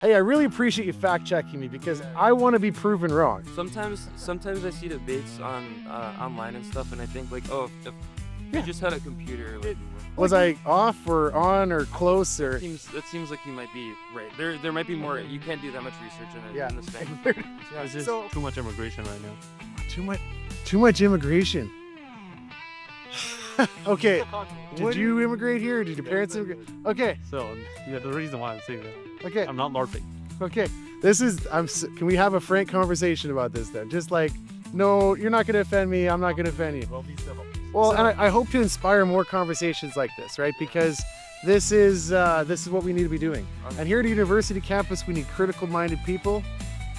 Hey, I really appreciate you fact-checking me because I want to be proven wrong. Sometimes I see debates on online and stuff, and I think like, oh, if you just had a computer, like, Was I off or on or close or? it seems like you might be right. There might be more. You can't do that much research in, Yeah. in this thing. Yeah, it's just So- too much immigration right now. Too much immigration. Okay, did you immigrate here? Did your parents immigrate? Okay, So yeah, the reason why I'm saying that, okay, I'm not LARPing. okay. Can we have a frank conversation about this then? Just like, no, you're not gonna offend me, I'm not gonna offend you. Well, be civil. Well, and I hope to inspire more conversations like this, right? Because this is what we need to be doing. And here at a university campus, we need critical-minded people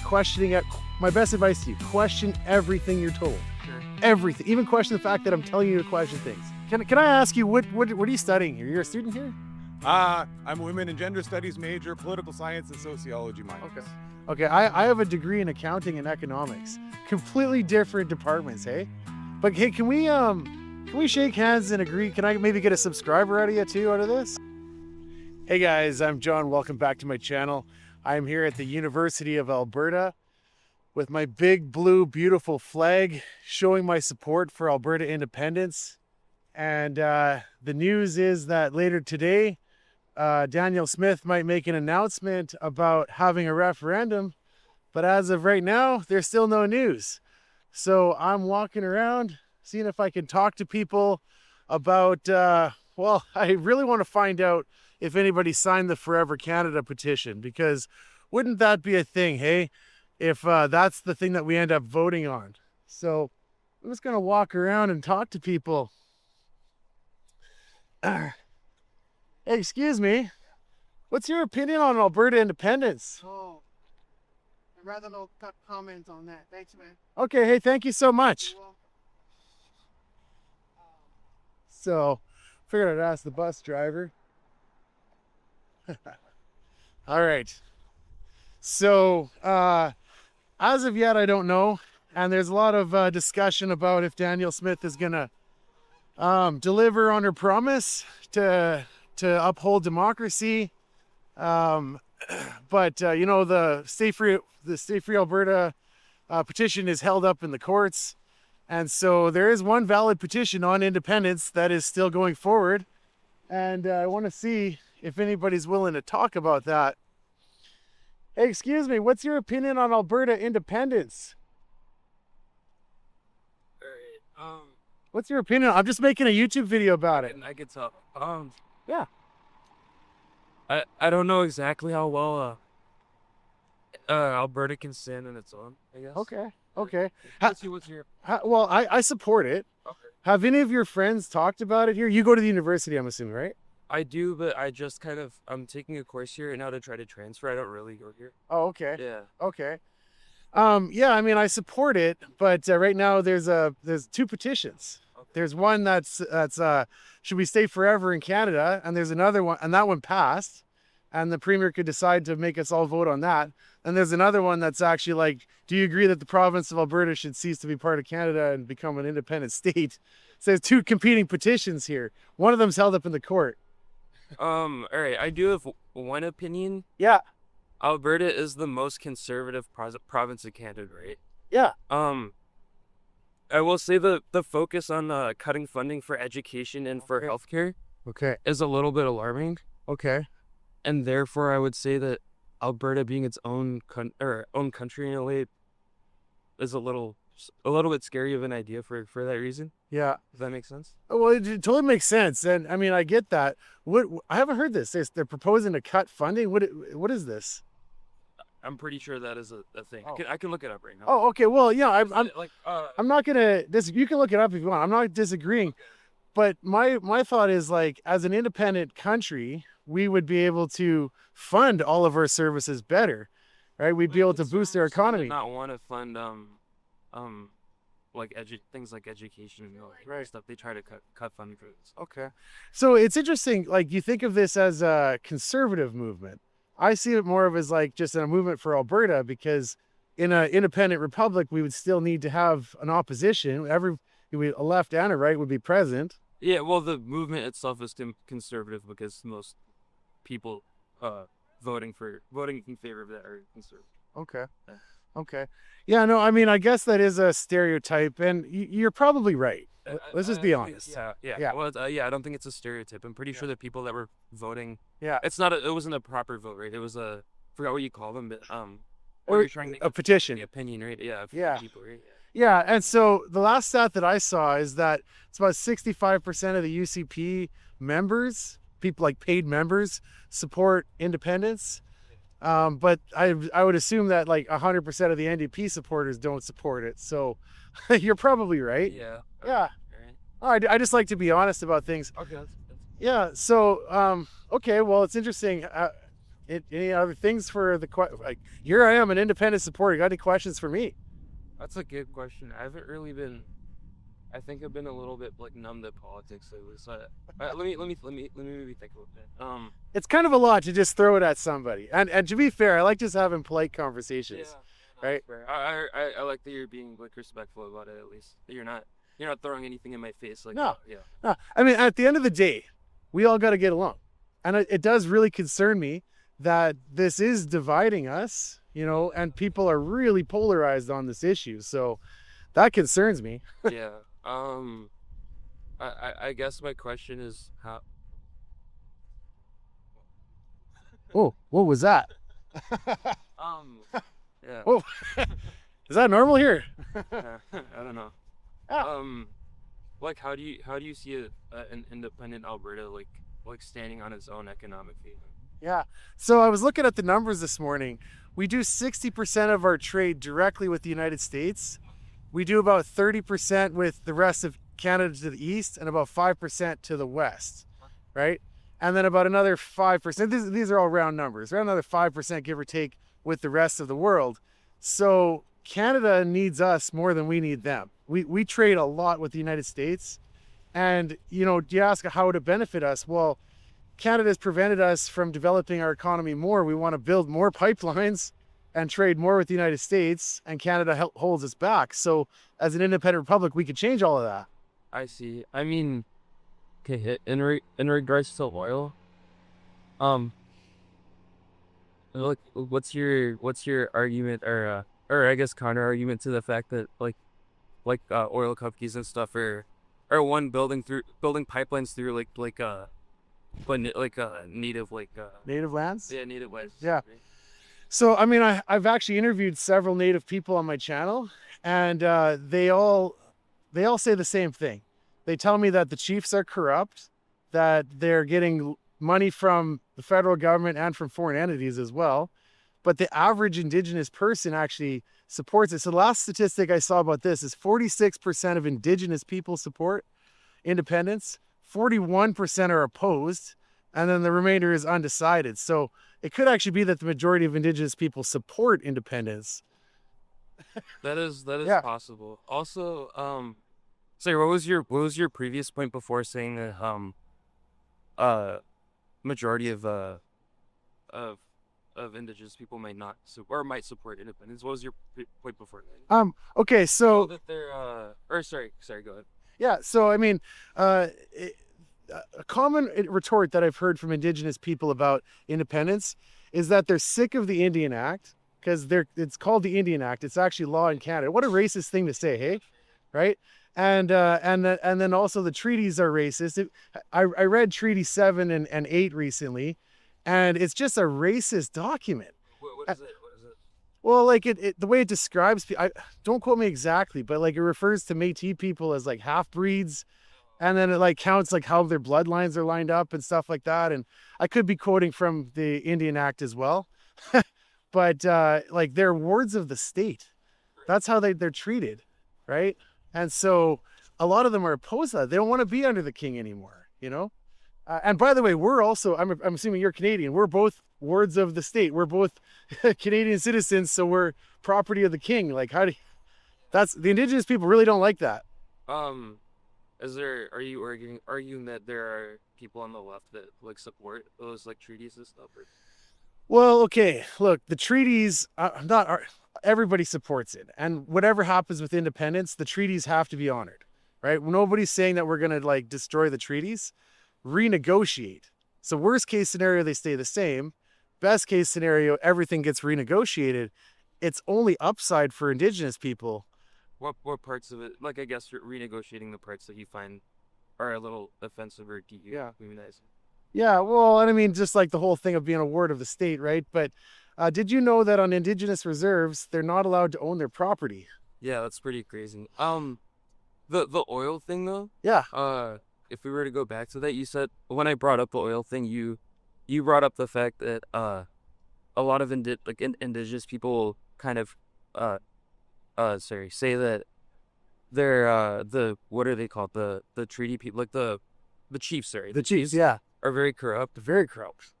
questioning it. My best advice to you: question everything you're told. Sure. Everything, even question the fact that I'm telling you to question things. Can I ask you what are you studying here? You're a student here? I'm a women and gender studies major, political science and sociology minor. Okay, I have a degree in accounting and economics. Completely different departments, hey? But hey, can we shake hands and agree? Can I maybe get a subscriber out of you too out of this? Hey guys, I'm John. Welcome back to my channel. I'm here at the University of Alberta with my big blue beautiful flag showing my support for Alberta independence. And the news is that later today, Daniel Smith might make an announcement about having a referendum, but as of right now, there's still no news. So I'm walking around, seeing if I can talk to people about, well, I really want to find out if anybody signed the Forever Canada petition, because wouldn't that be a thing, hey? If that's the thing that we end up voting on. So I'm just gonna walk around and talk to people. Hey, excuse me. What's your opinion on Alberta independence? Oh, I'd rather not comment on that. Thanks, man. Okay, hey, thank you so much. Well, So, figured I'd ask the bus driver. All right. So, as of yet, I don't know. And there's a lot of discussion about if Daniel Smith is gonna deliver on her promise to uphold democracy. But you know, the Stay Free Alberta petition is held up in the courts, and so there is one valid petition on independence that is still going forward, and I want to see if anybody's willing to talk about that. Hey, excuse me, what's your opinion on Alberta independence? All right. What's your opinion? I'm just making a YouTube video about it. And I could tell. Yeah. I don't know exactly how well Alberta can stand on its own, I guess. Okay. Let's see what's your. Well, I support it. Okay. Have any of your friends talked about it here? You go to the university, I'm assuming, right? I do, but I just I'm taking a course here now to try to transfer. I don't really go here. Oh, okay. Yeah. Okay. Yeah, I mean, I support it, but right now there's two petitions. Okay. There's one that's should we stay forever in Canada, and there's another one, and that one passed, and the premier could decide to make us all vote on that. And there's another one that's actually like, do you agree that the province of Alberta should cease to be part of Canada and become an independent state? So there's two competing petitions here. One of them's held up in the court. All right. I do have one opinion. Yeah. Alberta is the most conservative province of Canada, right? Yeah. I will say the focus on cutting funding for education and for healthcare Okay. is a little bit alarming, Okay. and therefore I would say that Alberta being its own country in a way is a little bit scary of an idea for that reason. Yeah. Does that make sense? Well, it totally makes sense, and I mean, I get that. I haven't heard this. They're proposing to cut funding. What is this? I'm pretty sure that is a thing. Oh. I can look it up right now. Oh, okay. Well, yeah, I'm like I'm not gonna you can look it up if you want. I'm not disagreeing, but my thought is, like, as an independent country, we would be able to fund all of our services better, right? We'd be able to boost our economy. Not want to fund like things like education and Right. stuff. They try to cut funding for this. Okay. So it's interesting, like, you think of this as a conservative movement. I see it more of as like just a movement for Alberta, because in an independent republic, we would still need to have an opposition. A left and a right would be present. Yeah, well, the movement itself is conservative because most people voting in favor of that are conservative. Okay. Yeah. Okay. Yeah, no, I mean, I guess that is a stereotype, and you're probably right. Let's just be honest. Yeah. Yeah. Well, I don't think it's a stereotype. I'm pretty sure the people that were voting. Yeah. It wasn't a proper vote, right? It was forgot what you call them, but Or you're trying to a petition. the opinion, right? Yeah. Of Yeah. People, right? Yeah, and so the last stat that I saw is that it's about 65% of the UCP members, people like paid members, support independence. But I would assume that like 100% of the NDP supporters don't support it. So you're probably right. Yeah. Yeah. Right. I just like to be honest about things. Okay. Yeah. So okay. Well, it's interesting. Any other things for like? Here I am, an independent supporter. Got any questions for me? That's a good question. I haven't really been. I think I've been a little bit like numb to politics lately. So let me maybe think about it. It's kind of a lot to just throw it at somebody. And to be fair, I like just having polite conversations. Right? I like that you're being like respectful about it. At least you're not throwing anything in my face. Like No. Yeah. No, I mean, at the end of the day, we all got to get along, and it does really concern me that this is dividing us. And people are really polarized on this issue. So that concerns me. Yeah. I guess my question is how. Oh, what was that? Yeah. Oh, is that normal here? I don't know. Ah. Like how do you see an independent Alberta like standing on its own economic feet? Yeah. So I was looking at the numbers this morning. We do 60% of our trade directly with the United States. We do about 30% with the rest of Canada to the east and about 5% to the west, right? And then about another 5%, these are all round numbers, around another 5%, give or take, with the rest of the world. So Canada needs us more than we need them. We trade a lot with the United States. And, do you ask how would it benefit us? Well, Canada has prevented us from developing our economy more. We want to build more pipelines and trade more with the United States, and Canada holds us back. So as an independent republic, we could change all of that. I see. I mean, okay, in regards to oil, like, what's your argument or I guess counter argument to the fact that like oil companies and stuff are building pipelines through Native lands? Yeah, native lands. Yeah. So, I mean, I've actually interviewed several Native people on my channel, and they all say the same thing. They tell me that the chiefs are corrupt, that they're getting money from the federal government and from foreign entities as well, but the average Indigenous person actually supports it. So the last statistic I saw about this is 46% of Indigenous people support independence, 41% are opposed, and then the remainder is undecided. So it could actually be that the majority of Indigenous people support independence. That is Yeah. possible. Also, sorry, what was your previous point before saying that majority of Indigenous people might not might support independence? What was your point before that? Okay, so that they're sorry, go ahead. yeah, so I mean, a common retort that I've heard from Indigenous people about independence is that they're sick of the Indian Act, because it's called the Indian Act. It's actually law in Canada. What a racist thing to say, hey? Right? And then also the treaties are racist. I read Treaty 7 and 8 recently, and it's just a racist document. What is it? Well, like the way it describes, don't quote me exactly, but like it refers to Métis people as like half-breeds, and then it like counts like how their bloodlines are lined up and stuff like that. And I could be quoting from the Indian Act as well, but like they're wards of the state. That's how they're treated, right? And so a lot of them are opposed to that. They don't want to be under the king anymore, And by the way, we're also, I'm assuming you're Canadian. We're both wards of the state. We're both Canadian citizens, so we're property of the king. Like, that's the Indigenous people really don't like that. Are you arguing that there are people on the left that like support those like treaties and stuff? Or? Well, okay, look, the treaties, everybody supports it. And whatever happens with independence, the treaties have to be honored, right? Nobody's saying that we're going to like destroy the treaties, renegotiate. So worst case scenario, they stay the same. best case scenario, everything gets renegotiated. It's only upside for Indigenous people. What parts of it? Like, I guess you're renegotiating the parts that you find are a little offensive or dehumanizing. Yeah, well, and I mean, just like the whole thing of being a ward of the state, right? But did you know that on Indigenous reserves, they're not allowed to own their property? Yeah, that's pretty crazy. The oil thing though. Yeah. If we were to go back to that, you said when I brought up the oil thing, you brought up the fact that a lot of Indigenous people kind of say that they're the what are they called, the treaty people, like the chiefs, sorry, The chiefs, yeah, are very corrupt. very corrupt.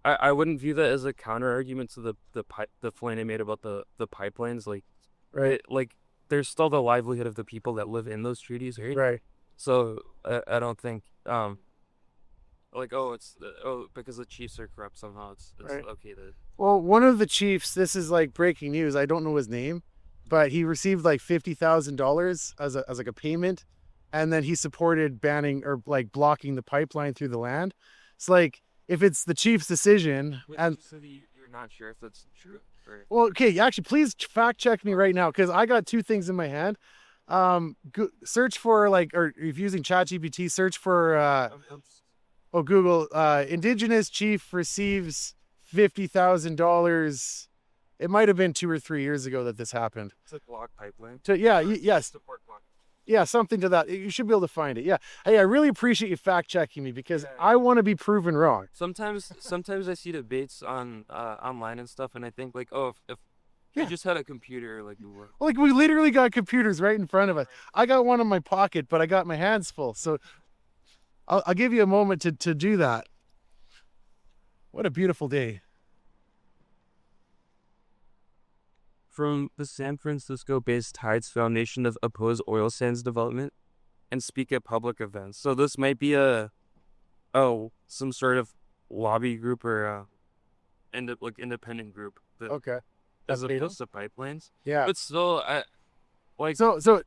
I wouldn't view that as a counter argument to the point I made about the pipelines, like, Right. like there's still the livelihood of the people that live in those treaties, right? Right. So I don't think like, because the chiefs are corrupt somehow it's Right. okay to. Well, one of the chiefs, this is like breaking news. I don't know his name, but he received like $50,000 as like a payment, and then he supported banning or like blocking the pipeline through the land. It's like if it's the chief's decision, and So you're not sure if that's true. well, okay, actually, please fact check me right now because I got two things in my hand. Search for like, or if using ChatGPT, search for Google Indigenous chief receives $50,000. It might have been 2 or 3 years ago that this happened. It's a block pipeline. Yes, Support block. yeah, something to that. You should be able to find it. Yeah, hey, I really appreciate you fact checking me because I want to be proven wrong. Sometimes I see debates on online and stuff, and I think like, oh, if you just had a computer, like, it would work. Like we literally got computers right in front of us. I got one in my pocket, but I got my hands full. So I'll give you a moment to do that. What a beautiful day. From the San Francisco-based Tides Foundation of oppose oil sands development and speak at public events. So this might be some sort of lobby group or independent group that, Okay. as opposed to pipelines. Yeah. But still, So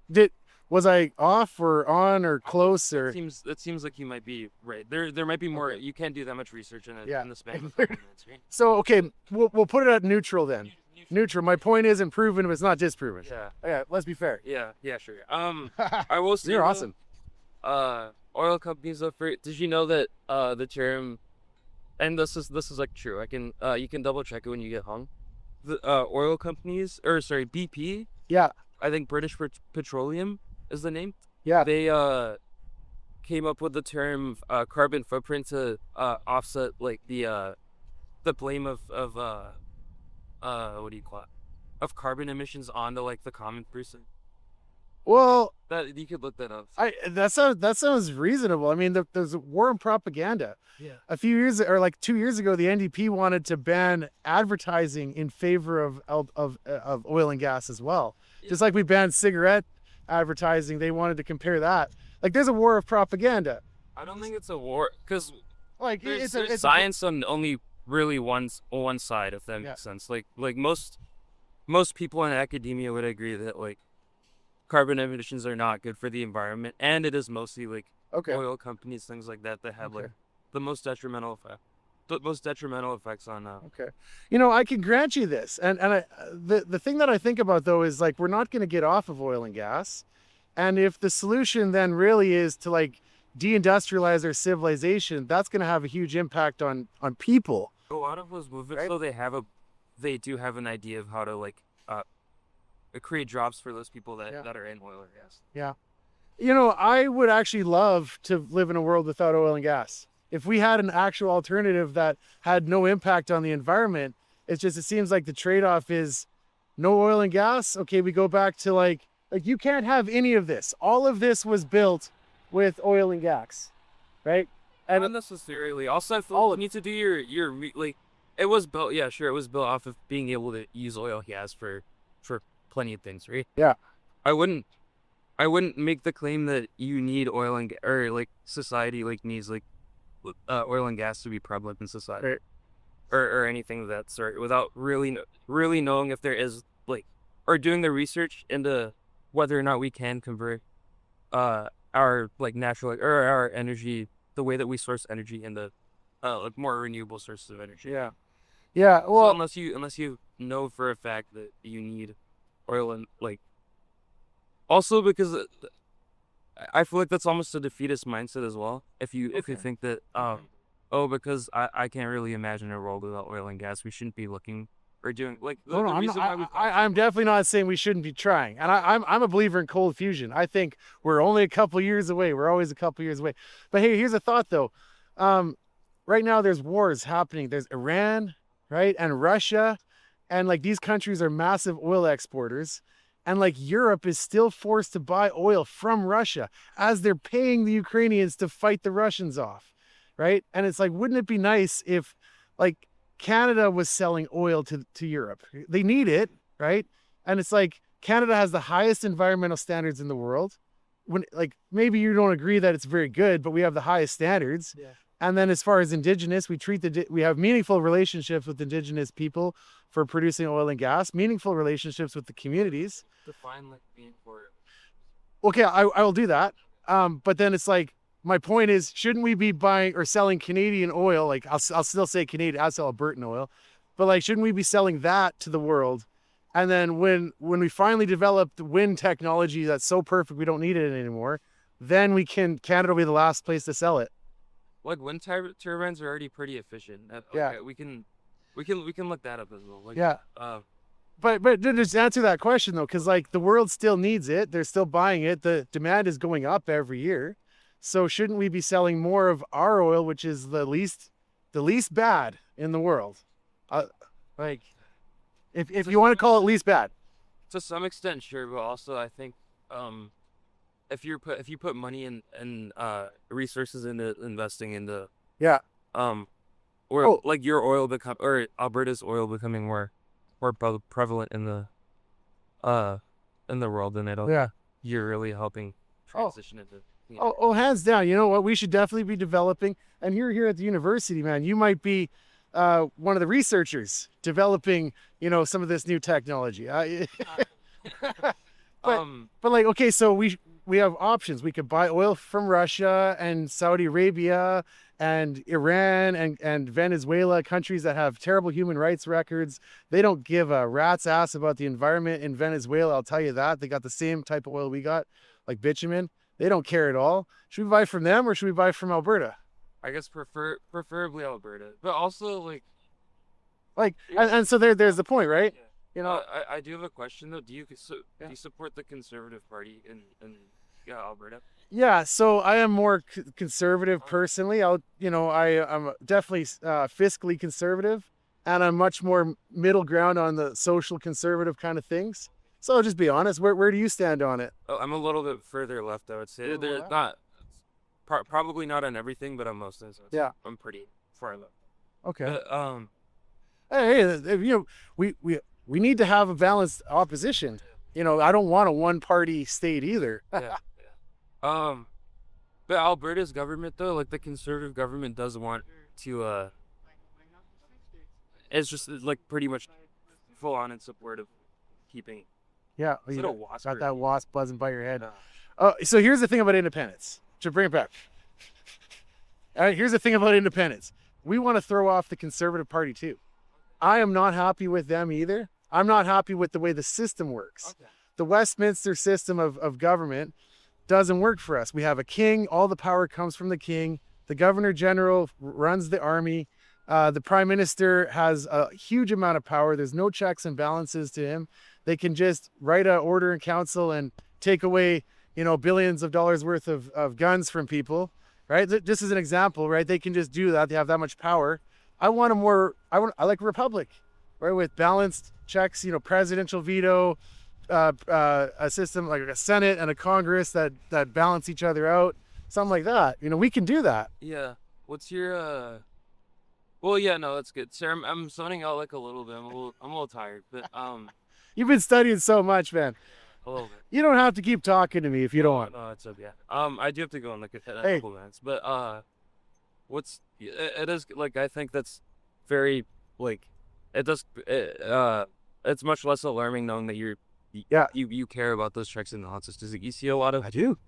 was I off or on or close or? it seems like you might be right. There might be more. You can't do that much research in the span of 5 minutes, right? So okay, we'll put it at neutral then. Neutral. My point isn't proven, but it's not disproven. Yeah. Yeah. Let's be fair. Yeah, sure. I will say You're though, awesome. Oil companies did you know that the term, and this is like true, I can you can double check it when you get home. The oil companies, or sorry, BP, Yeah. I think British Petroleum is the name. Yeah. They came up with the term carbon footprint to offset like the blame of what do you call it, of carbon emissions onto like the common person. Well, That you could look that up. that sounds reasonable. I mean, there's a war on propaganda. Yeah. A few years or like 2 years ago, the NDP wanted to ban advertising in favor of oil and gas as well. Just like we banned cigarette advertising, they wanted to compare that. Like, there's a war of propaganda. I don't think it's a war, because Like there's it's science on only really one side, if that makes sense. Like most people in academia would agree that like carbon emissions are not good for the environment, and it is mostly like oil companies, things like that have like the most detrimental effects on Okay. You know, I can grant you this. And the thing that I think about though is like we're not going to get off of oil and gas. And if the solution then really is to like deindustrialize our civilization, that's going to have a huge impact on people. a lot of those movements. So they do have an idea of how to like create jobs for those people that are in oil or gas. Yeah. You know, I would actually love to live in a world without oil and gas. If we had an actual alternative that had no impact on the environment, it seems like the trade-off is no oil and gas. Okay, we go back to like you can't have any of this. All of this was built with oil and gas, right? And not necessarily. Also, I feel you need to do your like. It was built. Yeah, sure. It was built off of being able to use oil and gas for plenty of things, right? Yeah. I wouldn't make the claim that you need oil and or like society like needs like oil and gas to be prevalent in society, right, or anything of that sort, without really knowing if there is like, or doing the research into whether or not we can convert our like natural or our energy, the way that we source energy into like more renewable sources of energy. Yeah. Yeah. So Well, unless you know for a fact that you need oil and like also because I feel like that's almost a defeatist mindset as well. If you think that oh, because I can't really imagine a world without oil and gas, we shouldn't be looking or doing like hold the on, reason why we I'm definitely not saying we shouldn't be trying. And I'm a believer in cold fusion. I think we're only a couple years away. We're always a couple years away. But hey, here's a thought though. Right now there's wars happening. There's Iran, right? And Russia. And like these countries are massive oil exporters. And like Europe is still forced to buy oil from Russia as they're paying the Ukrainians to fight the Russians off, right? And it's like, wouldn't it be nice if like Canada was selling oil to Europe? They need it, right? And it's like Canada has the highest environmental standards in the world. When like maybe you don't agree that it's very good, but we have the highest standards. Yeah. And then as far as Indigenous, we have meaningful relationships with Indigenous people for producing oil and gas, meaningful relationships with the communities. define like being for Okay, I will do that. But then it's like, my point is, shouldn't we be buying or selling Canadian oil? Like I'll still say Canadian, I'll sell Albertan oil, but like, shouldn't we be selling that to the world? And then when we finally develop the wind technology that's so perfect we don't need it anymore, then Canada will be the last place to sell it. like wind turbines are already pretty efficient. Yeah. Okay, we can look that up as well. Like, Yeah. But just answer that question though, because like the world still needs it. They're still buying it. The demand is going up every year. So shouldn't we be selling more of our oil, which is the least bad in the world? Like, if you want to call it least bad. to some extent, sure, but also I think if you put money and resources into investing into Yeah. or Oh. like your oil become or Alberta's oil becoming more prevalent in the world, then you're really helping transition into. Oh, hands down. You know what? We should definitely be developing. And you're here at the university, man. You might be one of the researchers developing, some of this new technology. But like, okay, so we have options. We could buy oil from Russia and Saudi Arabia and Iran and Venezuela, countries that have terrible human rights records. They don't give a rat's ass about the environment in Venezuela. I'll tell you that. They got the same type of oil we got, like bitumen. They don't care at all. Should we buy from them or should we buy from Alberta? I guess preferably Alberta, but also And so there's the point, right? Yeah. I do have a question though. Do you support the Conservative Party in Alberta? Yeah, so I am more conservative personally. I'm definitely fiscally conservative, and I'm much more middle ground on the social conservative kind of things. So I'll just be honest. Where do you stand on it? Oh, I'm a little bit further left, I would say. They're left? not probably not on everything, but on most things. Yeah. I'm pretty far left. Okay. But, Hey, we need to have a balanced opposition. I don't want a one-party state either. yeah. But Alberta's government though, like the Conservative government does want to it's just like pretty much full on in support of keeping. Yeah, Is it you a wasp got or- that wasp buzzing by your head. No. So here's the thing about independence. To bring it back. All right, here's the thing about independence. We want to throw off the Conservative Party too. I am not happy with them either. I'm not happy with the way the system works. Okay. The Westminster system of government doesn't work for us. We have a king. All the power comes from the king. The governor general runs the army. The prime minister has a huge amount of power. There's no checks and balances to him. They can just write an order in council and take away, billions of dollars worth of guns from people, right? Just as an example, right? They can just do that. They have that much power. I like a republic, right? With balanced checks, presidential veto, a system like a Senate and a Congress that balance each other out, something like that. We can do that. Yeah. What's your Well, yeah, no, that's good. Sir, I'm zoning out like a little bit. I'm a little tired, but You've been studying so much, man. a little bit. You don't have to keep talking to me if you don't want. No, it's okay. I do have to go in like a Hey. couple minutes, but it is like I think that's very like it's much less alarming knowing that you care about those checks and balances. Because you see a lot of I do.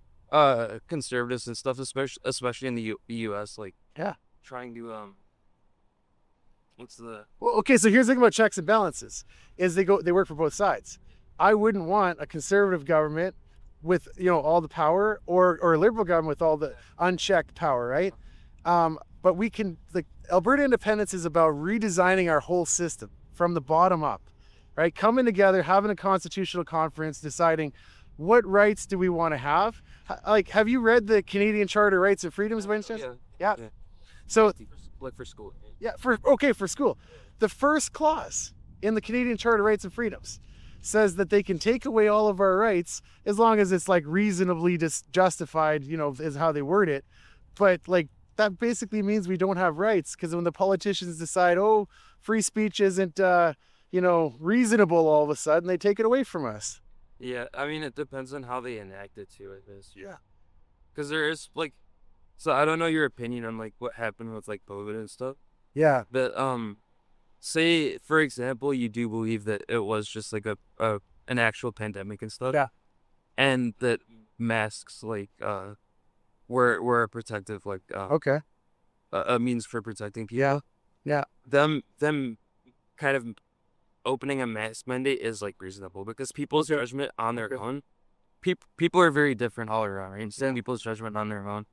conservatives and stuff, especially in the U.S. like Yeah. trying to what's the Well, okay, so here's the thing about checks and balances, is they work for both sides. I wouldn't want a conservative government with all the power, or a liberal government with all the unchecked power, right? But we can, like, Alberta independence is about redesigning our whole system from the bottom up, right? Coming together, having a constitutional conference, deciding what rights do we want to have. Like, have you read the Canadian Charter of Rights and Freedoms by any chance? Yeah. So like for school? for school, the first clause in the Canadian Charter of Rights and Freedoms says that they can take away all of our rights as long as it's like reasonably justified, is how they word it. But like, that basically means we don't have rights, because when the politicians decide, oh, free speech isn't reasonable, all of a sudden they take it away from us. Yeah, I mean, it depends on how they enact it too, I guess. Yeah. Because there is like, so I don't know your opinion on like what happened with like COVID and stuff. Yeah. But say for example, you do believe that it was just like an actual pandemic and stuff. Yeah. And that masks like were a protective like Okay. a means for protecting people. Yeah. Yeah. Them kind of opening a mask mandate is like reasonable, because people's judgment on their own, people are very different all around, right? Instead, people's judgment on their own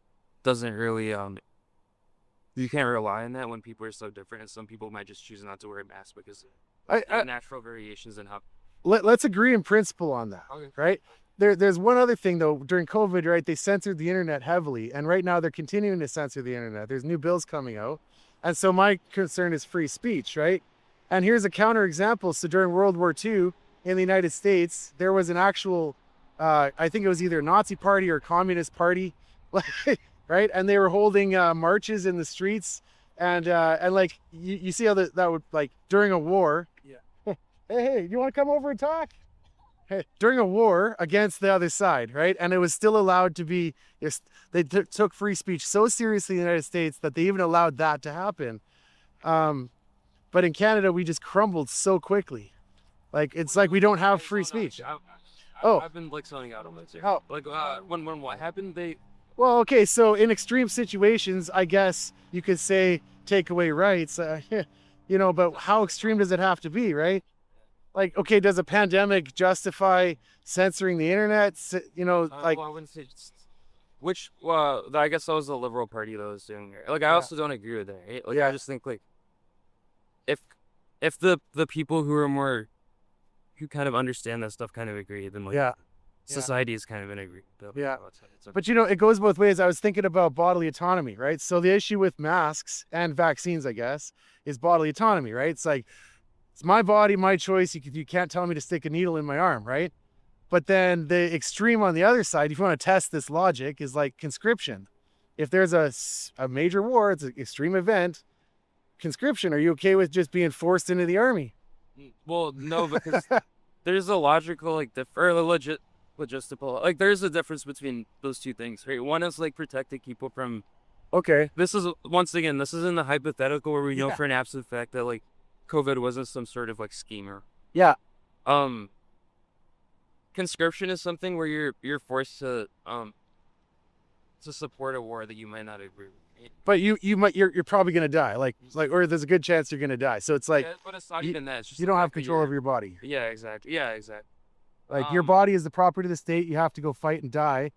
doesn't really you can't rely on that when people are so different, and some people might just choose not to wear a mask because of natural variations in how. Let's agree in principle on that, right? There's one other thing though. During COVID, right, they censored the internet heavily, and right now they're continuing to censor the internet. There's new bills coming out, and so my concern is free speech, right? And here's a counterexample. So during World War II in the United States, there was an actual, I think it was either Nazi party or Communist party, right? And they were holding marches in the streets, and like you see how that would, like, during a war. Yeah. Hey, you want to come over and talk? Hey, during a war against the other side, right? And it was still allowed to be. They took free speech so seriously in the United States that they even allowed that to happen. But in Canada, we just crumbled so quickly. Like, it's like we don't have free speech. I've been like zoning out on this. How? Like when what happened? Well, okay, so in extreme situations, I guess you could say take away rights, but how extreme does it have to be, right? Like, okay, does a pandemic justify censoring the internet? Like, well, I wouldn't say I guess that was the Liberal Party that was doing it. Like, I also don't agree with that, right? Like, I just think, like, if the people who kind of understand that stuff kind of agree, then like society is kind of in agreement. Yeah. But it goes both ways. I was thinking about bodily autonomy, right? So the issue with masks and vaccines, I guess, is bodily autonomy, right? It's like, it's my body, my choice. You can't tell me to stick a needle in my arm, right? But then the extreme on the other side, if you want to test this logic, is like conscription. If there's a major war, it's an extreme event, conscription. Are you okay with just being forced into the army? Well, no, because there's a logical, like, logistical, like, there's a difference between those two things, right? One is like protecting people from. Okay. This is in the hypothetical where we know for an absolute fact that like COVID wasn't some sort of like schemer. Yeah. Conscription is something where you're forced to support a war that you might not agree with. But you're probably gonna die, or there's a good chance you're gonna die. So it's like, but it's not even that. It's just you don't have control over your body. Yeah, exactly. Like, your body is the property of the state. You have to go fight and die.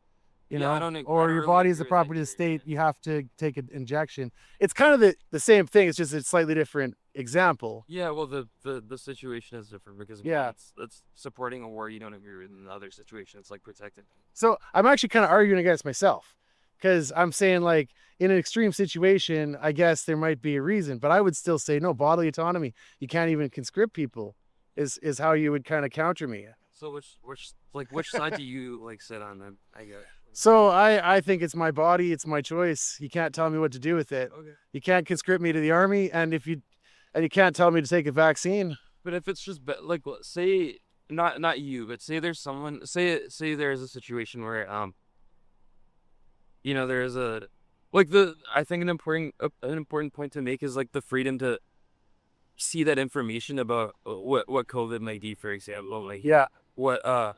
Or your body is the property of the state. You have to take an injection. It's kind of the same thing. It's just a slightly different example. Yeah, well, the situation is different because it's supporting a war you don't agree with. In the other situation, it's like protecting. So I'm actually kind of arguing against myself, because I'm saying, like, in an extreme situation, I guess there might be a reason, but I would still say no. Bodily autonomy. You can't even conscript people. Is how you would kind of counter me. So which side do you like sit on then? I guess. So I think it's my body, it's my choice. You can't tell me what to do with it. Okay. You can't conscript me to the army, and you can't tell me to take a vaccine. But if it's just like, say not you, but say there's someone, say there's a situation where there's I think an important point to make is like the freedom to see that information about what COVID might do, for example, like what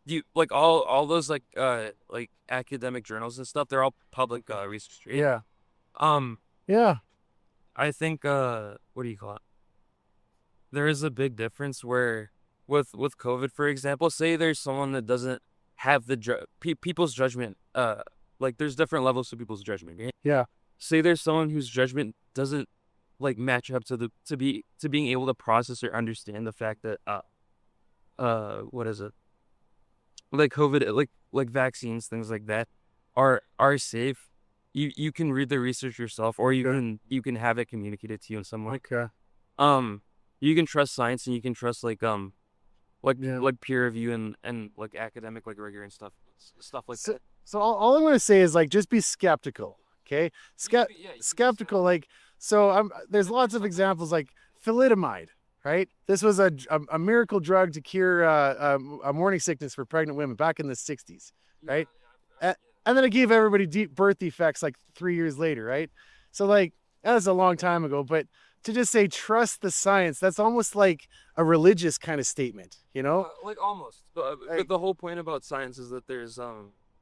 you like all those like academic journals and stuff, they're all public research, right? Yeah. I think what do you call it? There is a big difference where with COVID, for example, say there's someone that doesn't have the people's judgment. Like there's different levels to people's judgment. Right? Yeah. Say there's someone whose judgment doesn't like match up to being able to process or understand the fact that what is it? Like COVID, like vaccines, things like that, are safe. You can read the research yourself, or you can have it communicated to you in some way. Okay. You can trust science, and you can trust like Yeah. like peer review and like academic like rigor and stuff like that. So all I'm going to say is like just be skeptical. Okay. Yeah, you can Skeptical. Like so. There's lots of examples like thalidomide. Right. This was a miracle drug to cure a morning sickness for pregnant women back in the 60s. Right. And then it gave everybody deep birth defects like 3 years later. Right. So like that was a long time ago. But to just say trust the science, that's almost like a religious kind of statement, you know? Like almost. But the whole point about science is that there's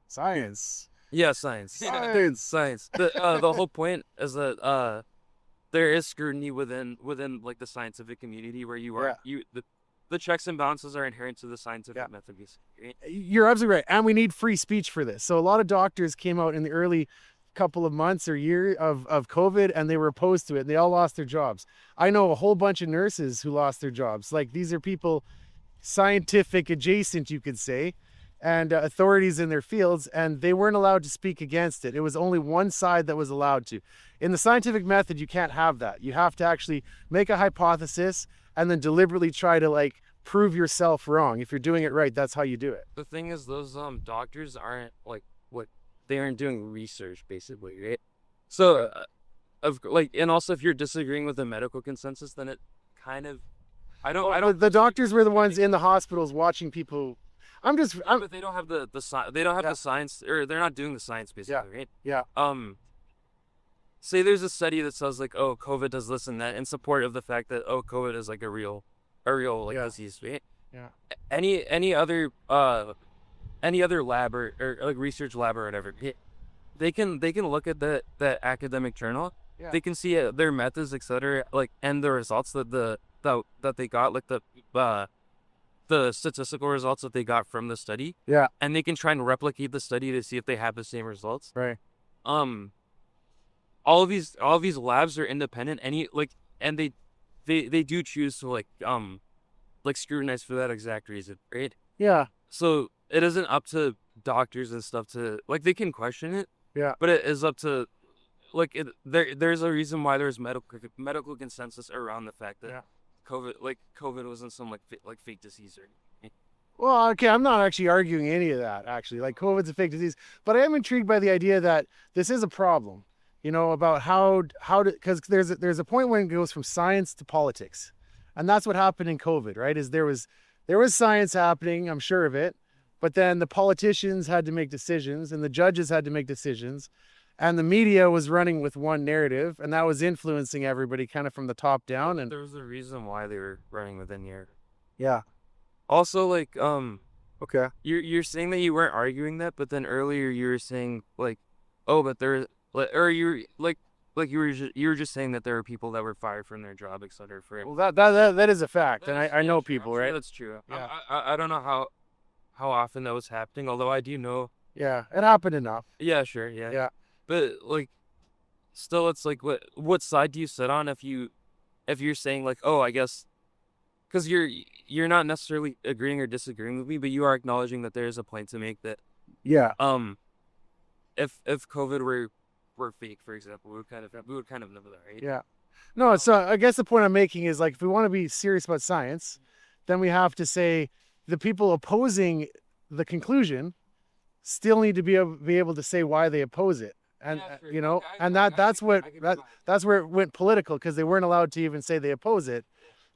Science. yeah, science. Science. The whole point is that there is scrutiny within like the scientific community where the checks and balances are inherent to the scientific method. Right? You're absolutely right. And we need free speech for this. So a lot of doctors came out in the early couple of months or year of COVID and they were opposed to it and they all lost their jobs. I know a whole bunch of nurses who lost their jobs. Like these are people scientific adjacent, you could say, and authorities in their fields, and they weren't allowed to speak against it. It was only one side that was allowed to. In the scientific method, you can't have that. You have to actually make a hypothesis and then deliberately try to like prove yourself wrong. If you're doing it right, that's how you do it. The thing is, those doctors aren't like they aren't doing research basically, right? So and also if you're disagreeing with the medical consensus, then it kind of I don't The doctors were the ones in the hospitals watching people. but they don't have the science, or they're not doing the science basically, right? Yeah. Say there's a study that says like, oh, COVID does this and that in support of the fact that COVID is like a real like disease, right? Yeah. Any other lab or like research lab or whatever, they can look at that academic journal. Yeah. They can see their methods, etc., like, and the results that they got, like the statistical results that they got from the study. Yeah. And they can try and replicate the study to see if they have the same results. Right. All of these labs are independent. And they do choose to like scrutinize for that exact reason, right? Yeah. So it isn't up to doctors and stuff to like, they can question it. Yeah. But it is up to like there's a reason why there's medical consensus around the fact that COVID wasn't some like fake disease or anything. Well, okay, I'm not actually arguing any of that, actually. Like, COVID's a fake disease. But I am intrigued by the idea that this is a problem, you know, about how to, because there's a point when it goes from science to politics. And that's what happened in COVID, right? Is there was science happening, I'm sure of it, but then the politicians had to make decisions and the judges had to make decisions. And the media was running with one narrative, and that was influencing everybody kind of from the top down. And there was a reason why they were running with the narrative. Yeah. Also, like, okay, you're saying that you weren't arguing that, but then earlier you were saying like, oh, but there, or you were just saying that there were people that were fired from their job, etc. For well, that is a fact, and I know people, sure right? That's true. Yeah. I don't know how often that was happening, although I do know. Yeah, it happened enough. Yeah, sure, yeah. Yeah. But like, still, it's like, what side do you sit on if you're saying like, oh, I guess, because you're not necessarily agreeing or disagreeing with me, but you are acknowledging that there is a point to make that. Yeah. If COVID were fake, for example, we would kind of know that, right? Yeah. No, so I guess the point I'm making is like, if we want to be serious about science, then we have to say the people opposing the conclusion still need to be able to say why they oppose it. And Yeah, sure. you know, Okay, and I that's can- what I can that buy it. that's where it went political, because they weren't allowed to even say they oppose it,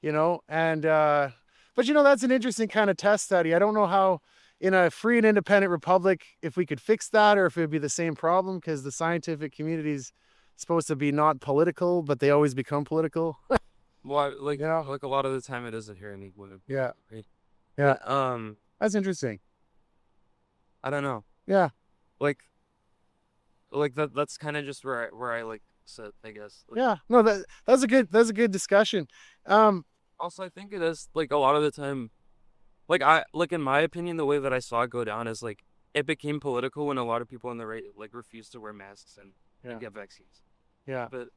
you know. And but you know, that's an interesting kind of test study. I don't know how in a free and independent republic if we could fix that, or if it would be the same problem, because the scientific community's supposed to be not political, but they always become political. Well, like, You know? like a lot of the time it isn't here in England. Yeah. Right? Yeah. But, That's interesting. I don't know. Yeah. Like that's kind of just where I like opposite, I guess. Like, Yeah, no, that's a good discussion. Also, I think it is like a lot of the time, like in my opinion, the way that I saw it go down is like it became political when a lot of people on the right like refused to wear masks and get vaccines. Yeah. But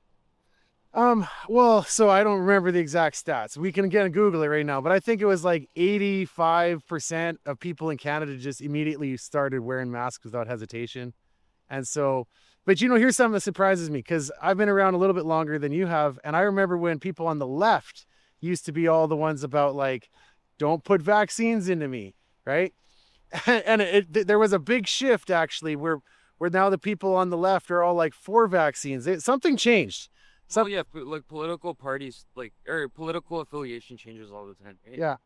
Well, so I don't remember the exact stats. We can again Google it right now, but I think it was like 85% of people in Canada just immediately started wearing masks without hesitation. And so, but here's something that surprises me because I've been around a little bit longer than you have. And I remember when people on the left used to be all the ones about like, don't put vaccines into me, right? And there was a big shift actually where now the people on the left are all like for vaccines. Something changed. well, yeah, like political parties, like or political affiliation changes all the time. Right? Yeah.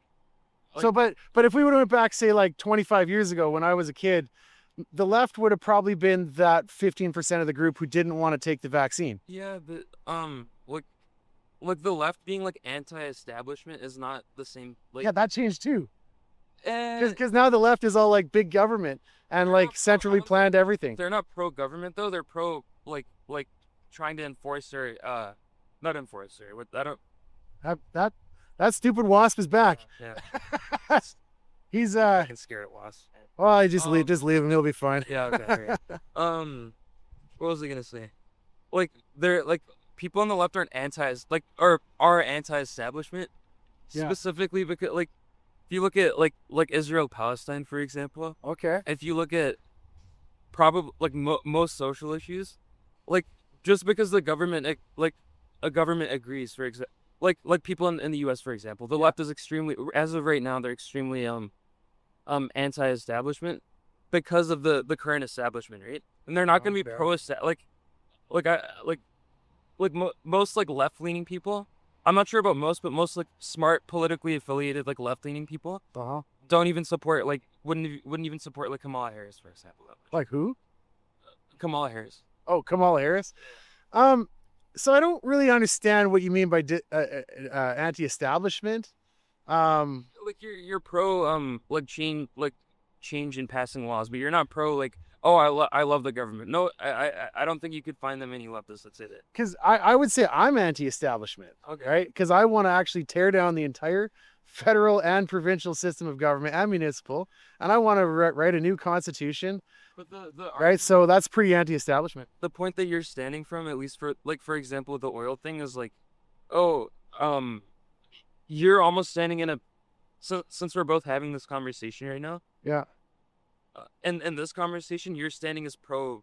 Like- So, but if we would have went back, say like 25 years ago when I was a kid, the left would have probably been that 15% of the group who didn't want to take the vaccine. Yeah, but like the left being like anti-establishment is not the same. Like, Yeah, that changed too. eh, Because now the left is all like big government and They're like not pro- centrally I don't planned everything. they're not pro-government though. They're pro like trying to enforce or not enforce or what I don't. That stupid wasp is back. Yeah, He's I can scare it wasp. well, I just leave him. He'll be fine. Yeah. Okay. Right. What was I gonna say? Like they're like people on the left aren't are anti-establishment, Yeah. specifically because like if you look at like Israel Palestine for example, Okay. if you look at probably like most social issues, like just because the government like a government agrees for example. Like people in the U.S. for example, the left is extremely as of right now they're extremely anti-establishment because of the current establishment, right? And they're not going to be Okay. most like left-leaning people. I'm not sure about most, but most like smart politically affiliated like left-leaning people Uh-huh. don't even support like wouldn't even support like Kamala Harris for example. Like who? Kamala Harris. Oh, Kamala Harris. So I don't really understand what you mean by anti-establishment. Like you're pro change in passing laws, but you're not pro like oh I love the government. No, I don't think you could find them any leftists that say that. Because I would say I'm anti-establishment, Okay. right? Because I want to actually tear down the entire federal and provincial system of government and municipal, and I want to write a new constitution, But the right? argument- So that's pretty anti-establishment. the point that you're standing from, at least for example, the oil thing is like, oh, you're almost standing in a, so since we're both having this conversation right now, Yeah. and in this conversation, you're standing as pro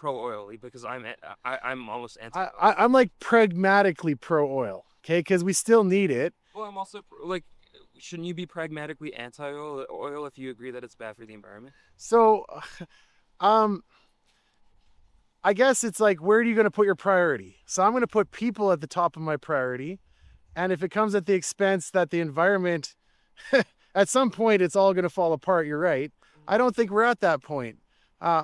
oily because I'm almost anti. I'm like pragmatically pro-oil, okay? Because we still need it. Well, I'm also like, shouldn't you be pragmatically anti oil if you agree that it's bad for the environment? So, I guess it's like, where are you going to put your priority? So I'm going to put people at the top of my priority. And if it comes at the expense that the environment, at some point, it's all going to fall apart. You're right. I don't think we're at that point.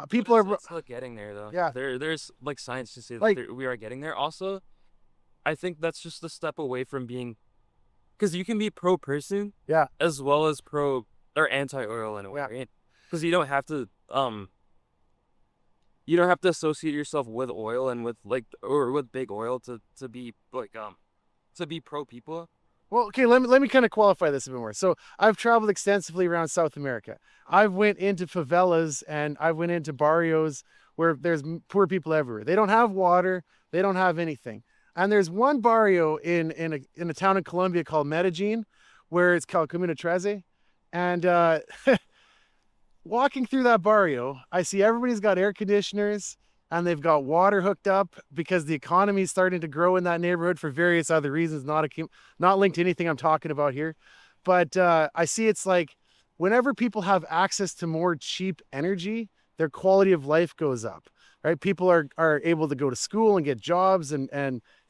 People are, It's still getting there though. Yeah. There's like science to say that Like- we are getting there. Also, I think that's just a step away from being, because you can be pro person, Yeah. as well as pro or anti oil in a way, Yeah. right? Because you don't have to associate yourself with oil and with like or with big oil to be like to be pro people. well, okay, let me kind of qualify this a bit more. So I've traveled extensively around South America. I've went into favelas and I went into barrios where there's poor people everywhere. They don't have water. They don't have anything. And there's one barrio in a town in Colombia called Medellin, where it's called Camino Trece. And walking through that barrio, I see everybody's got air conditioners and they've got water hooked up because the economy is starting to grow in that neighborhood for various other reasons, not linked to anything I'm talking about here. But I see it's like whenever people have access to more cheap energy, their quality of life goes up, right? People are able to go to school and get jobs and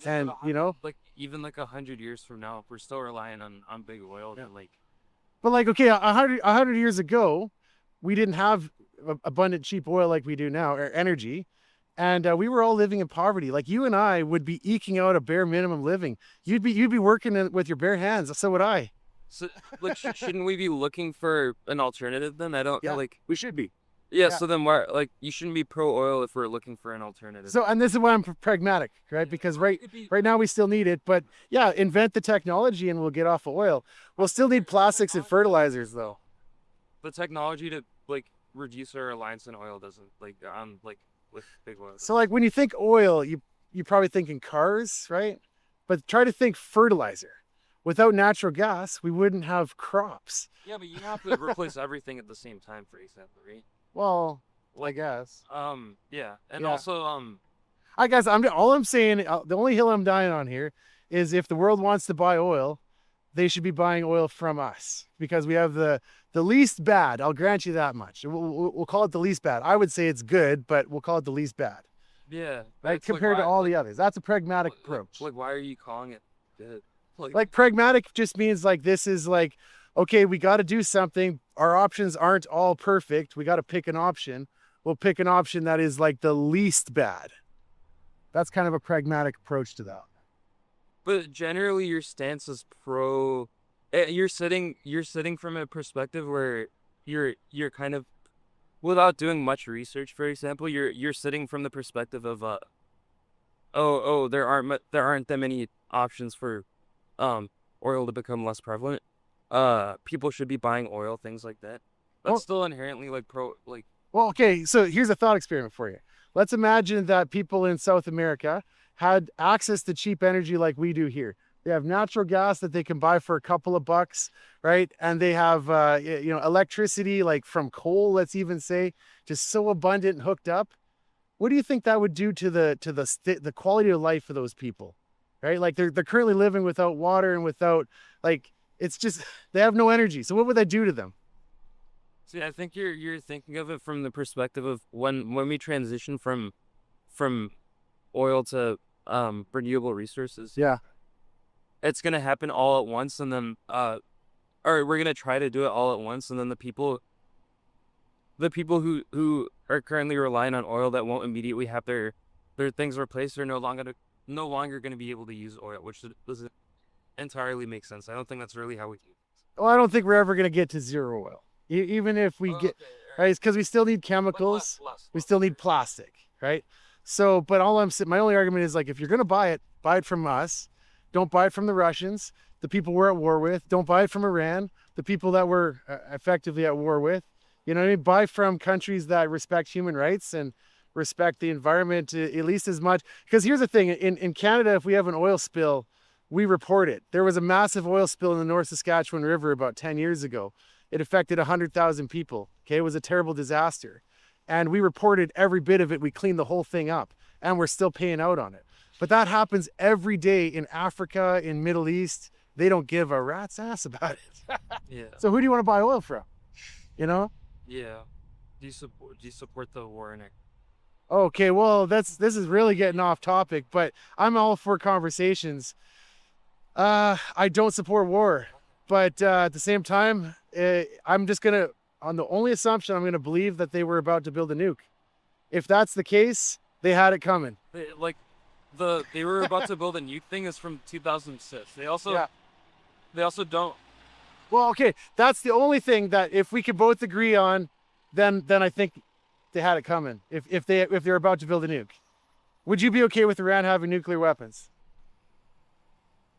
you know, like even like 100 years from now, if we're still relying on big oil to like. but like, okay, 100 years ago, we didn't have abundant cheap oil like we do now, or energy. And we were all living in poverty. Like you and I would be eking out a bare minimum living. You'd be working with your bare hands. So would I. So like shouldn't we be looking for an alternative then? I don't Yeah. like. We should be. Yeah, Yeah. so then why, like, you shouldn't be pro oil if we're looking for an alternative. So, and this is why I'm pragmatic, right? Because right now we still need it, but yeah, invent the technology and we'll get off of oil. We'll still need plastics and fertilizers though. The technology to like reduce our reliance on oil doesn't like with big oil. So like when you think oil, you probably think in cars, right? But try to think fertilizer. Without natural gas, we wouldn't have crops. Yeah, but you have to replace everything at the same time, for example, right? Well, I guess. Yeah, and Yeah. also I guess all I'm saying, the only hill I'm dying on here is if the world wants to buy oil, they should be buying oil from us because we have the least bad. I'll grant you that much. We'll call it the least bad. I would say it's good, but we'll call it the least bad. yeah, but Right, it's like, compared to why- all like- the others. That's a pragmatic like- approach. Like, why are you calling it good? Like pragmatic just means like this is like, okay, we got to do something. Our options aren't all perfect. We got to pick an option. We'll pick an option that is like the least bad. That's kind of a pragmatic approach to that. But generally, your stance is pro. You're sitting from a perspective where you're kind of, without doing much research. For example, you're sitting from the perspective of there aren't that many options for oil to become less prevalent. People should be buying oil, things like that. That's Well- still inherently like Well, okay, so here's a thought experiment for you. Let's imagine that people in South America had access to cheap energy like we do here. They have natural gas that they can buy for a couple of bucks, right? And they have, electricity like from coal, let's even say, just so abundant and hooked up. What do you think that would do to the quality of life for those people, right? Like they're currently living without water and without like it's just they have no energy. So what would that do to them? See, I think you're thinking of it from the perspective of when we transition from oil to renewable resources. Yeah. It's gonna happen all at once, and then or we're gonna try to do it all at once, and then the people who are currently relying on oil that won't immediately have their things replaced are no longer gonna be able to use oil, which doesn't entirely make sense. I don't think that's really how we do it. Well, I don't think we're ever going to get to zero oil. Even if we get, right? It's because we still need chemicals. We still need plastic, right? So, but my only argument is like, if you're going to buy it from us. Don't buy it from the Russians, the people we're at war with. Don't buy it from Iran, the people that we're effectively at war with. You know what I mean? Buy from countries that respect human rights and respect the environment at least as much. Because here's the thing, in Canada, if we have an oil spill, we report it. There was a massive oil spill in the North Saskatchewan River about 10 years ago. It affected 100,000 people. Okay, it was a terrible disaster. And we reported every bit of it. We cleaned the whole thing up and we're still paying out on it. But that happens every day in Africa, in Middle East. They don't give a rat's ass about it. Yeah. So who do you want to buy oil from? You know? Yeah. Do you support the war in it? Okay, well, this is really getting off topic, but I'm all for conversations. I don't support war, but at the same time, I'm just gonna, on the only assumption, I'm gonna believe that they were about to build a nuke. If that's the case, they had it coming. They were about to build a nuke thing is from 2006. They also don't. Well, okay, that's the only thing that if we could both agree on, then I think they had it coming. If they're about to build a nuke, would you be okay with Iran having nuclear weapons?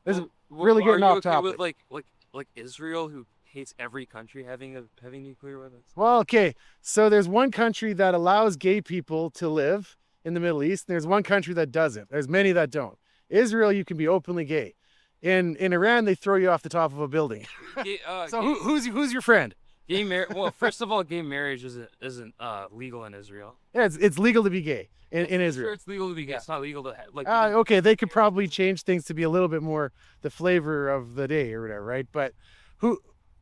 This is really Are getting you off okay topic. with like Israel, who hates every country having nuclear weapons? Well, okay, so there's one country that allows gay people to live in the Middle East. There's one country that doesn't. There's many that don't. Israel, you can be openly gay. In Iran, they throw you off the top of a building. So who's your friend? Gay marriage? Well, first of all, gay marriage isn't legal in Israel. Yeah, it's legal to be gay in Sure, Israel. it's legal to be gay. It's not legal to Okay, they could probably change things to be a little bit more the flavor of the day or whatever, right? But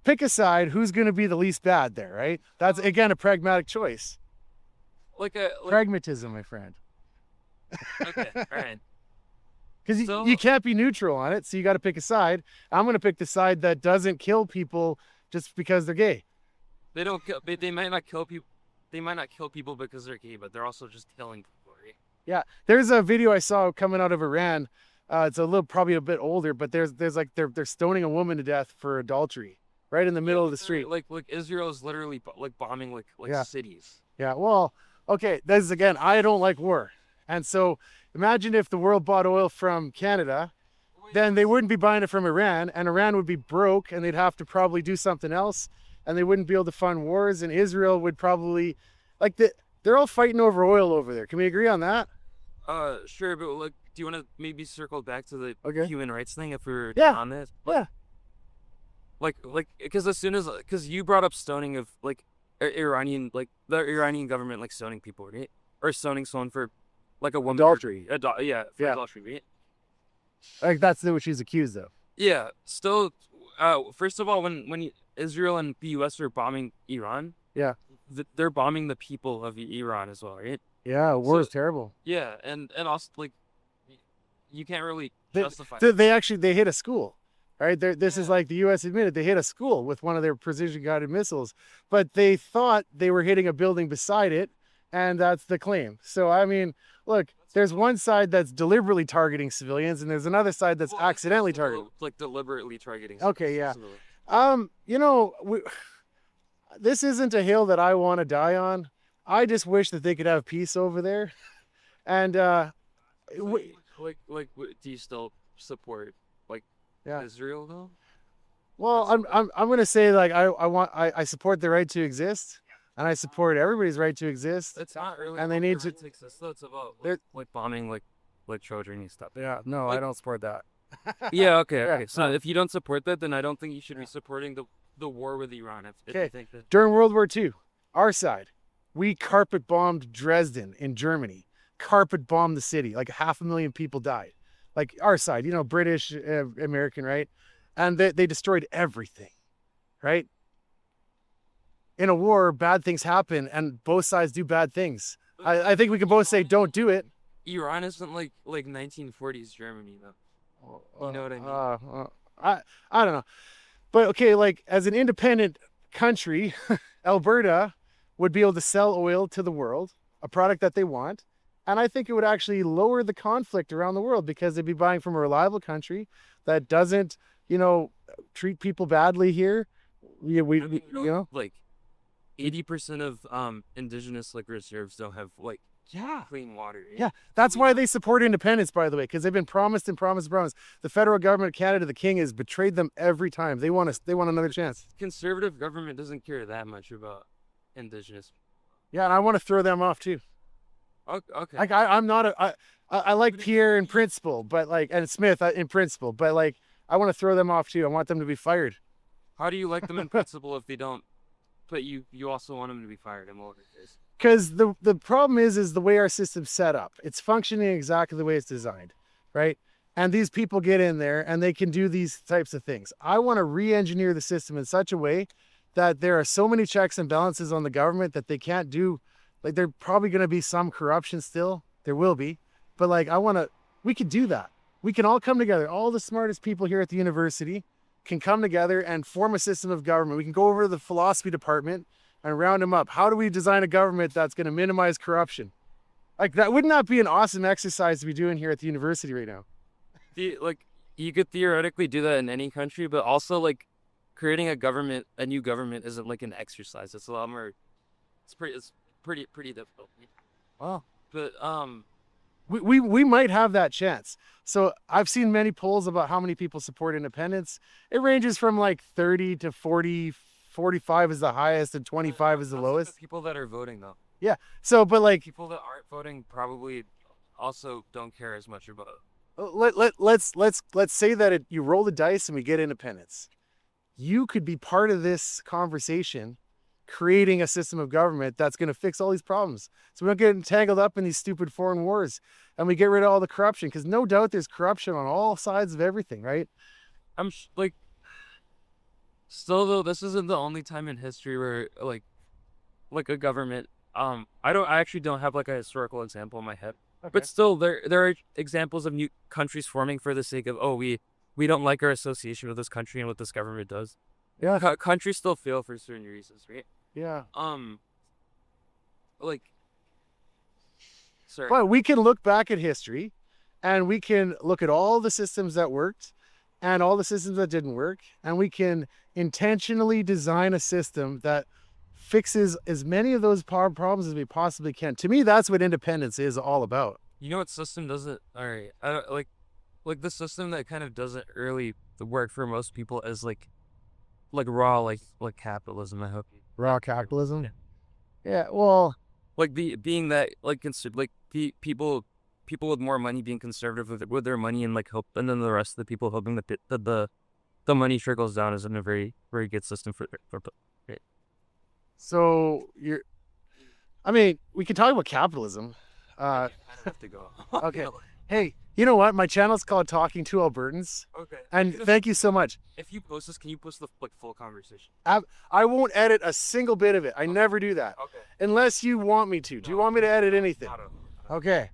pick a side, who's going to be the least bad there, right? That's, again, a pragmatic choice. Pragmatism, my friend. Okay, all right. Because So- you can't be neutral on it, so you got to pick a side. I'm going to pick the side that doesn't kill people just because they're gay. They don't kill. They might not kill people. They might not kill people because they're gay, but they're also just killing people, right? Yeah, there's a video I saw coming out of Iran. It's probably a bit older, but there's like they're stoning a woman to death for adultery right in the middle of the street. Like Israel is literally like bombing like Yeah. cities. Yeah, well, okay, this is again, I don't like war. And so imagine if the world bought oil from Canada, then they wouldn't be buying it from Iran, and Iran would be broke and they'd have to probably do something else, and they wouldn't be able to fund wars, and Israel would probably, like, they're all fighting over oil over there. Can we agree on that? Sure, but like, do you want to maybe circle back to the Okay. human rights thing if we're Yeah. on this? Yeah. Like, because because you brought up stoning of like Iranian, like the Iranian government, like stoning people, right? Or stoning someone for like a woman Adultery. Yeah, for Yeah. adultery, right? Like, that's what she's accused of. Yeah. Still, first of all, when Israel and the U.S. are bombing Iran, Yeah. they're bombing the people of Iran as well, right? Yeah, war is So- terrible. Yeah, and also like, you can't really They- justify. They hit a school, right? This is Yeah. like the U.S. admitted they hit a school with one of their precision-guided missiles, but they thought they were hitting a building beside it, and that's the claim. So I mean, look, there's one side that's deliberately targeting civilians, and there's another side that's Well, accidentally like, targeting. like deliberately targeting. Okay, yeah. civilians. You know, this isn't a hill that I want to die on. I just wish that they could have peace over there, and Do you still support Yeah. Israel though? well, I'm gonna say, like, I support the right to exist, and I support everybody's right to exist. It's not really. And they about need the to- right exist, though. It's about They're- like bombing like Trojan and stuff. Yeah, no, I Like- don't support that. Yeah. Okay. Yeah, Okay. So no. if you don't support that, then I don't think you should be supporting the war with Iran. If you Okay. think that. During World War II, our side, we carpet bombed Dresden in Germany. Carpet bombed the city. Like 500,000 people died. Like our side, British, American, right? And they destroyed everything, right? In a war, bad things happen, and both sides do bad things. I think we can both say don't do it. Iran isn't like 1940s Germany though. You know what I mean? I don't know. But okay, like, as an independent country, Alberta would be able to sell oil to the world, a product that they want. And I think it would actually lower the conflict around the world because they'd be buying from a reliable country that doesn't, treat people badly here. Like 80% of indigenous like reserves don't have like Yeah. clean water. Yeah, that's why they support independence, by the way, because they've been promised and promised and promised. The federal government of Canada, the king, has betrayed them every time. They want another chance. Conservative government doesn't care that much about indigenous. Yeah, and I want to throw them off too. Okay. Like, I'm not I like Pierre in principle, but like, and Smith in principle, but like, I want to throw them off too. I want them to be fired. How do you like them in principle if they don't? But you also want them to be fired in what it is. Because the problem is the way our system's set up. It's functioning exactly the way it's designed, right? And these people get in there and they can do these types of things. I want to re-engineer the system in such a way that there are so many checks and balances on the government that they can't do. Like, there probably going to be some corruption still. There will be. But like, we could do that. We can all come together. All the smartest people here at the university can come together and form a system of government. We can go over to the philosophy department and round them up. How do we design a government that's going to minimize corruption? Like, that wouldn't that be an awesome exercise to be doing here at the university right now? You could theoretically do that in any country, but also like creating a new government isn't like an exercise. It's a lot more. It's pretty difficult. Wow. But We might have that chance. So I've seen many polls about how many people support independence. It ranges from like 30 to 40, 45 is the highest and 25 is the also lowest. people that are voting though. So, but like, People that aren't voting probably also don't care as much about. let's say that you roll the dice and we get independence. You could be part of this conversation, creating a system of government that's going to fix all these problems. So we don't get entangled up in these stupid foreign wars, and we get rid of all the corruption, because no doubt there's corruption on all sides of everything, right? Still though, this isn't the only time in history where like a government. I actually don't have like a historical example in my head. But still, there are examples of new countries forming for the sake of, we don't like our association with this country and what this government does. Yeah. Countries still fail for certain reasons, right? Yeah. Sorry. But we can look back at history, and we can look at all the systems that worked and all the systems that didn't work, and we can intentionally design a system that fixes as many of those problems as we possibly can. To me, that's what independence is all about. You know what system doesn't? All right, I don't like the system that kind of doesn't really work for most people is like raw like capitalism. I hope. Raw capitalism. Yeah. Well, Like being that like people with more money being conservative with their money and like hope, and then the rest of the people hoping that the money trickles down isn't a very good system for right. so I mean, we can talk about capitalism. I have to go. Okay. Hey, you know what? My channel's called Talking to Albertans, Okay. and thank you so much. If you post this, can you post the full conversation? I won't edit a single bit of it. I never do that. Okay. Unless you want me to. Do you want me to edit anything? Not Okay.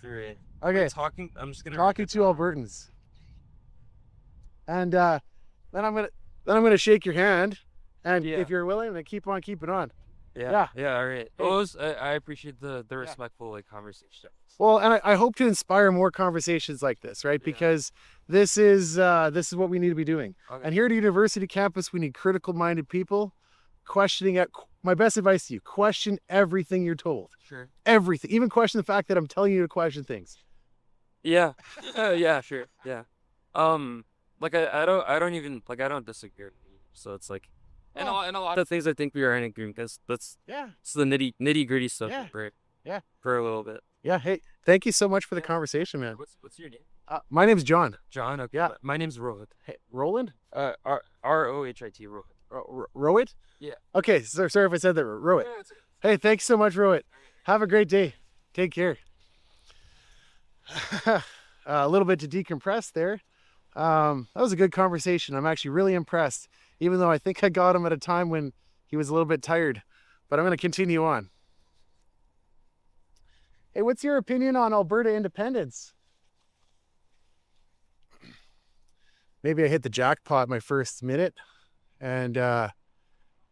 Right. Okay. Talking. I'm just gonna. Talking to Albertans. And then I'm gonna shake your hand, and Yeah. if you're willing, then keep on keeping on. Yeah. All right. Well, I appreciate the respectful like conversation. Well, and I hope to inspire more conversations like this, right? Yeah. Because this is what we need to be doing. Okay. And here at a university campus, we need critical-minded people questioning it. My best advice to you: question everything you're told. Sure. Everything, even question the fact that I'm telling you to question things. Yeah. Yeah. Sure. Yeah. Like I don't even like I don't disagree. So it's like, and a lot of things I think we are in agreement because Yeah. it's the nitty gritty stuff. Yeah. For, Yeah. For a little bit. Yeah. Hey, thank you so much for the Yeah. conversation, man. What's your name? My name's John. John. Okay. Yeah. My name's Rohit. Hey, Roland? Rohit. Rohit. Rohit? Yeah. Okay. Sorry if I said that. Rohit. Yeah, it's okay. Hey, thanks so much, Rohit. Have a great day. Take care. A little bit to decompress there. That was a good conversation. I'm actually really impressed, even though I think I got him at a time when he was a little bit tired. But I'm going to continue on. Hey, what's your opinion on Alberta independence? Maybe I hit the jackpot my first minute, and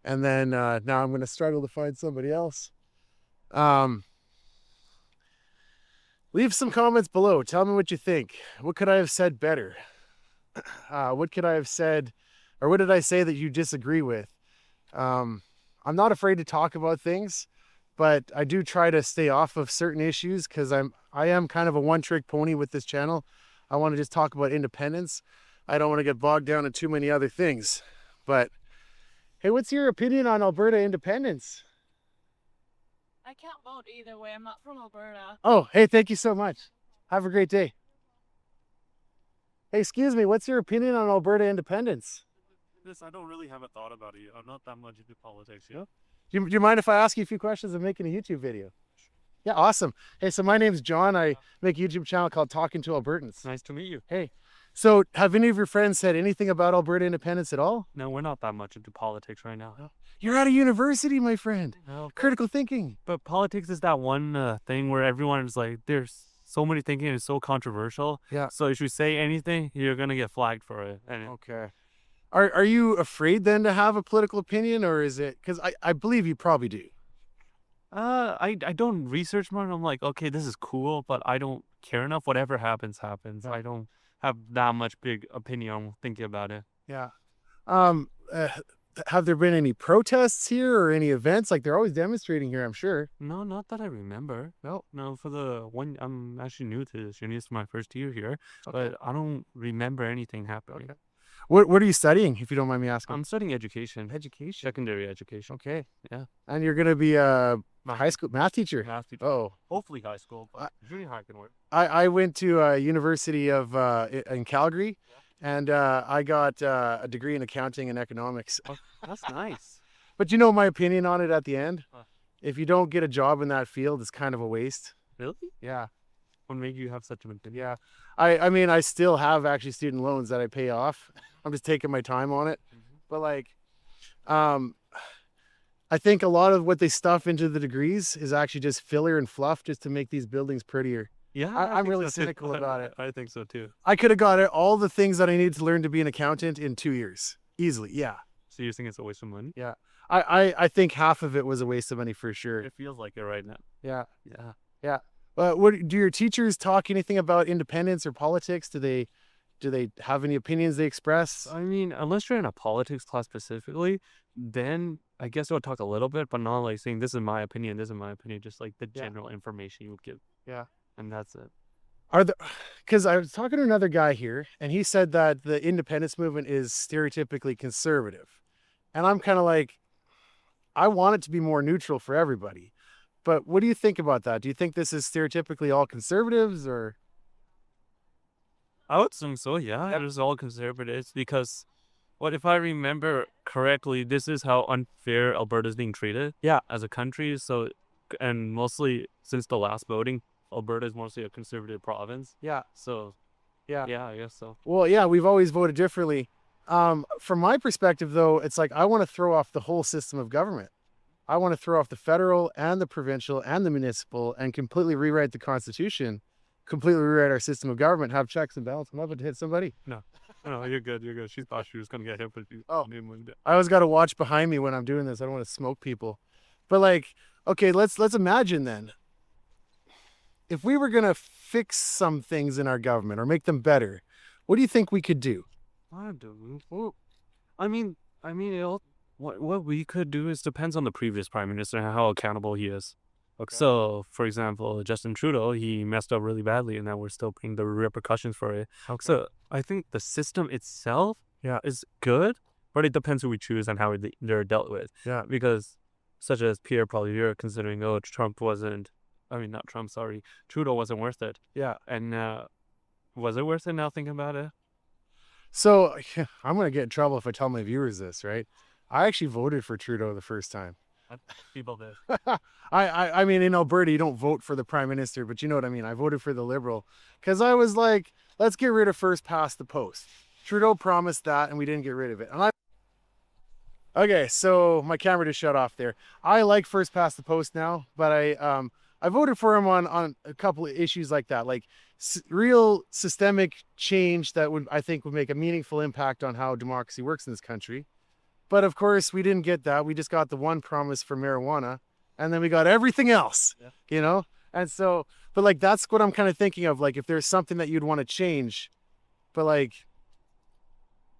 then now I'm going to struggle to find somebody else. Leave some comments below. Tell me what you think. What could I have said better? What could I have said, or what did I say that you disagree with? I'm not afraid to talk about things, but I do try to stay off of certain issues because I am kind of a one-trick pony with this channel. I want to just talk about independence. I don't want to get bogged down in too many other things. But hey, what's your opinion on Alberta independence? I can't vote either way. I'm not from Alberta. Oh, hey, thank you so much. Have a great day. Hey, excuse me, what's your opinion on Alberta independence? I don't really have a thought about it. I'm not that much into politics, you know? Do you mind if I ask you a few questions? I'm making a YouTube video. Yeah, awesome. Hey, so my name's John. I make a YouTube channel called Talking to Albertans. Nice to meet you. Hey, so have any of your friends said anything about Alberta independence at all? No, we're not that much into politics right now. You're at a university, my friend. No, Critical thinking. but politics is that one thing where everyone's like, there's so many thinking, it's so controversial. Yeah. So if you say anything, you're gonna get flagged for it. And Okay. Are you afraid then to have a political opinion, or is it, because I believe you probably do. I don't research more. I'm like, okay, this is cool, but I don't care enough. Whatever happens, happens. Yeah. I don't have that much big opinion on thinking about it. Yeah. Have there been any protests here or any events? Like, they're always demonstrating here, I'm sure. No, not that I remember. No, for the one, I'm actually new to this uni. It's my first year here, Okay. but I don't remember anything happening. Okay. What are you studying, if you don't mind me asking? I'm studying education, Education. secondary education. Okay. Yeah. And you're gonna be a Math high school math teacher. Math teacher. Oh, Hopefully high school, but junior high can work. I went to University of in Calgary, and I got a degree in accounting and economics. That's nice. But you know my opinion on it at the end? Huh. If you don't get a job in that field, it's kind of a waste. Really? Yeah. What made you have such an opinion? Yeah. I mean, I still have actually student loans that I pay off. I'm just taking my time on it. But like, I think a lot of what they stuff into the degrees is actually just filler and fluff just to make these buildings prettier. Yeah, I'm think really so, too. cynical about it. I think so too. I could have got all the things that I needed to learn to be an accountant in 2 years. Easily. Yeah. So you think it's a waste of money? I think half of it was a waste of money for sure. It feels like it right now. Yeah. Yeah. What do your teachers talk anything about independence or politics? Do they have any opinions they express? I mean, unless you're in a politics class specifically, then I guess I'll talk a little bit, but not like saying this is my opinion, this is my opinion, just like the Yeah. general information you would give. Yeah. And that's it. Are the because I was talking to another guy here, and he said that the independence movement is stereotypically conservative, and I'm kind of like, I want it to be more neutral for everybody. But what do you think about that? Do you think this is stereotypically all conservatives, or? I would assume so, yeah. Yep. It is all conservatives because what if I remember correctly, this is how unfair Alberta is being treated. Yeah. As a country. So, and mostly since the last voting, Alberta is mostly a conservative province. Yeah. So, Yeah. yeah, I guess so. Well, yeah, we've always voted differently. From my perspective, though, it's like I want to throw off the whole system of government. I want to throw off the federal and the provincial and the municipal and completely rewrite the Constitution, completely rewrite our system of government, have checks and balances. I'm about to hit somebody. No, you're good. You're good. She thought she was going to get hit, but you Oh. didn't win it. I always got to watch behind me when I'm doing this. I don't want to smoke people. But like, okay, let's imagine then. If we were going to fix some things in our government or make them better, what do you think we could do? I don't know. I mean, what we could do is depends on the previous prime minister and how accountable he is. Okay. So, for example, Justin Trudeau, he messed up really badly, and now we're still paying the repercussions for it. Okay. So, I think the system itself, is good, but it depends who we choose and how they're dealt with. Yeah. Because, such as Pierre Poilievre, considering Trudeau wasn't worth it. Yeah. And was it worth it now thinking about it? So I'm going to get in trouble if I tell my viewers this, right? I actually voted for Trudeau the first time. People did. I mean, in Alberta, you don't vote for the prime minister, but you know what I mean? I voted for the Liberal because I was like, let's get rid of first past the post. Trudeau promised that and we didn't get rid of it. Okay, so my camera just shut off there. I like first past the post now, but I voted for him on a couple of issues like that, like real systemic change that I think would make a meaningful impact on how democracy works in this country. But of course, we didn't get that. We just got the one promise for marijuana, and then we got everything else, you know? And so, but like, that's what I'm kind of thinking of. Like, if there's something that you'd want to change, but like,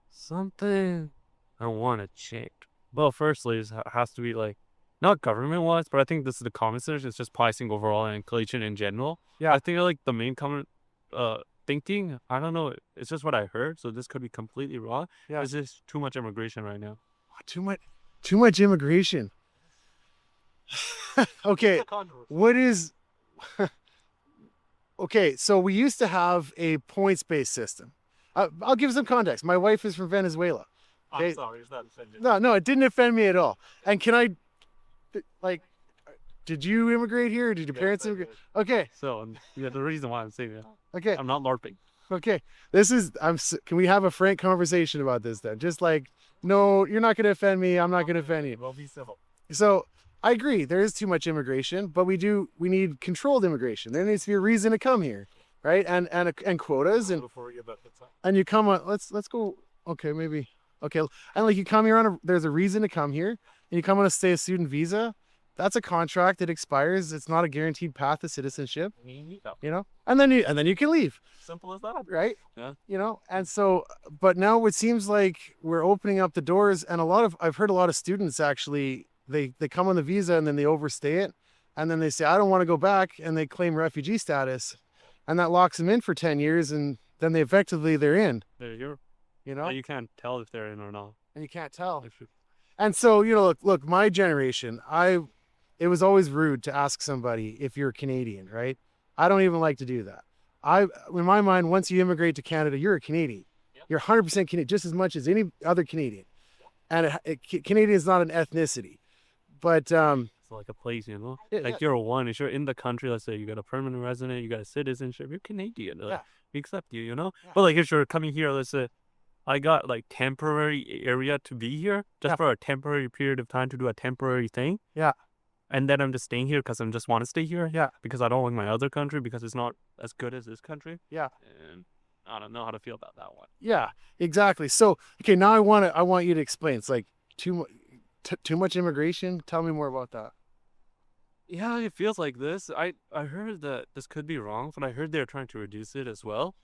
something I want to change. Well, firstly, it has to be like, not government-wise, but I think this is the common sense. It's just pricing overall and inflation in general. Yeah. I think like the main common thinking, I don't know, it's just what I heard, so this could be completely wrong. Yeah. It's just too much immigration right now. too much immigration. Okay, what is... Okay, so we used to have a points-based system. I'll give some context. My wife is from Venezuela. I'm sorry, it's not offended. No, it didn't offend me at all. And can I, like, did you immigrate here? Or did your parents immigrate? Okay, So, the reason why I'm saying that, okay, I'm not LARPing. okay. Can we have a frank conversation about this then? Just like, no, you're not going to offend me. I'm not going to offend you. We'll be civil. So I agree. There is too much immigration, but we need controlled immigration. There needs to be a reason to come here, right? And quotas Before we get back to time. and you come on. Let's go. Okay, maybe. Okay, and like you come here there's a reason to come here, and you come on a stay a student visa. That's a contract that expires. It's not a guaranteed path to citizenship, you know. And then you can leave, Simple as that. right? Yeah. You know. And so, but now it seems like we're opening up the doors, and I've heard a lot of students actually they come on the visa and then they overstay it, and then they say I don't want to go back, and they claim refugee status, and that locks them in for 10 years, and then they're in. You know. You can't tell if they're in or not. And you can't tell. And so, you know, look, my generation, it was always rude to ask somebody if you're Canadian, right? I don't even like to do that. In my mind, once you immigrate to Canada, you're a Canadian. Yep. You're 100% Canadian, just as much as any other Canadian. And Canadian is not an ethnicity. But, It's like a place, you know? Yeah, Like you're one. If you're in the country, let's say you got a permanent resident, you got a citizenship, you're Canadian. Like, Yeah. We accept you, you know? Yeah. But like if you're coming here, let's say, I got like temporary area to be here just Yeah. for a temporary period of time to do a temporary thing. Yeah. And then I'm just staying here because I just want to stay here. Yeah. Because I don't like my other country because it's not as good as this country. Yeah. And I don't know how to feel about that one. yeah, exactly. So, okay, now I want you to explain. It's like too much immigration. Tell me more about that. Yeah, it feels like this. I heard that this could be wrong, but I heard they're trying to reduce it as well.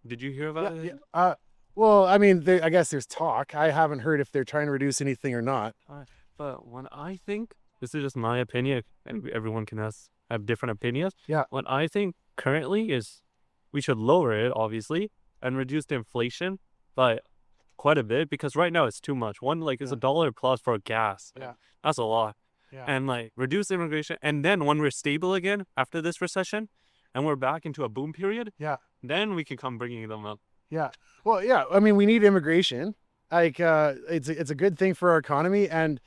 Did you hear about it? Well, I mean, I guess there's talk. I haven't heard if they're trying to reduce anything or not. But when I think, this is just my opinion, and everyone can have different opinions. Yeah. What I think currently is we should lower it, obviously, and reduce the inflation by quite a bit, because right now it's too much. One, like, is Yeah. $1 plus for gas. Yeah. That's a lot. Yeah. And like reduce immigration. And then when we're stable again after this recession and we're back into a boom period, Yeah. then we can come bringing them up. Yeah. Well, yeah. I mean, we need immigration. Like, it's a good thing for our economy, and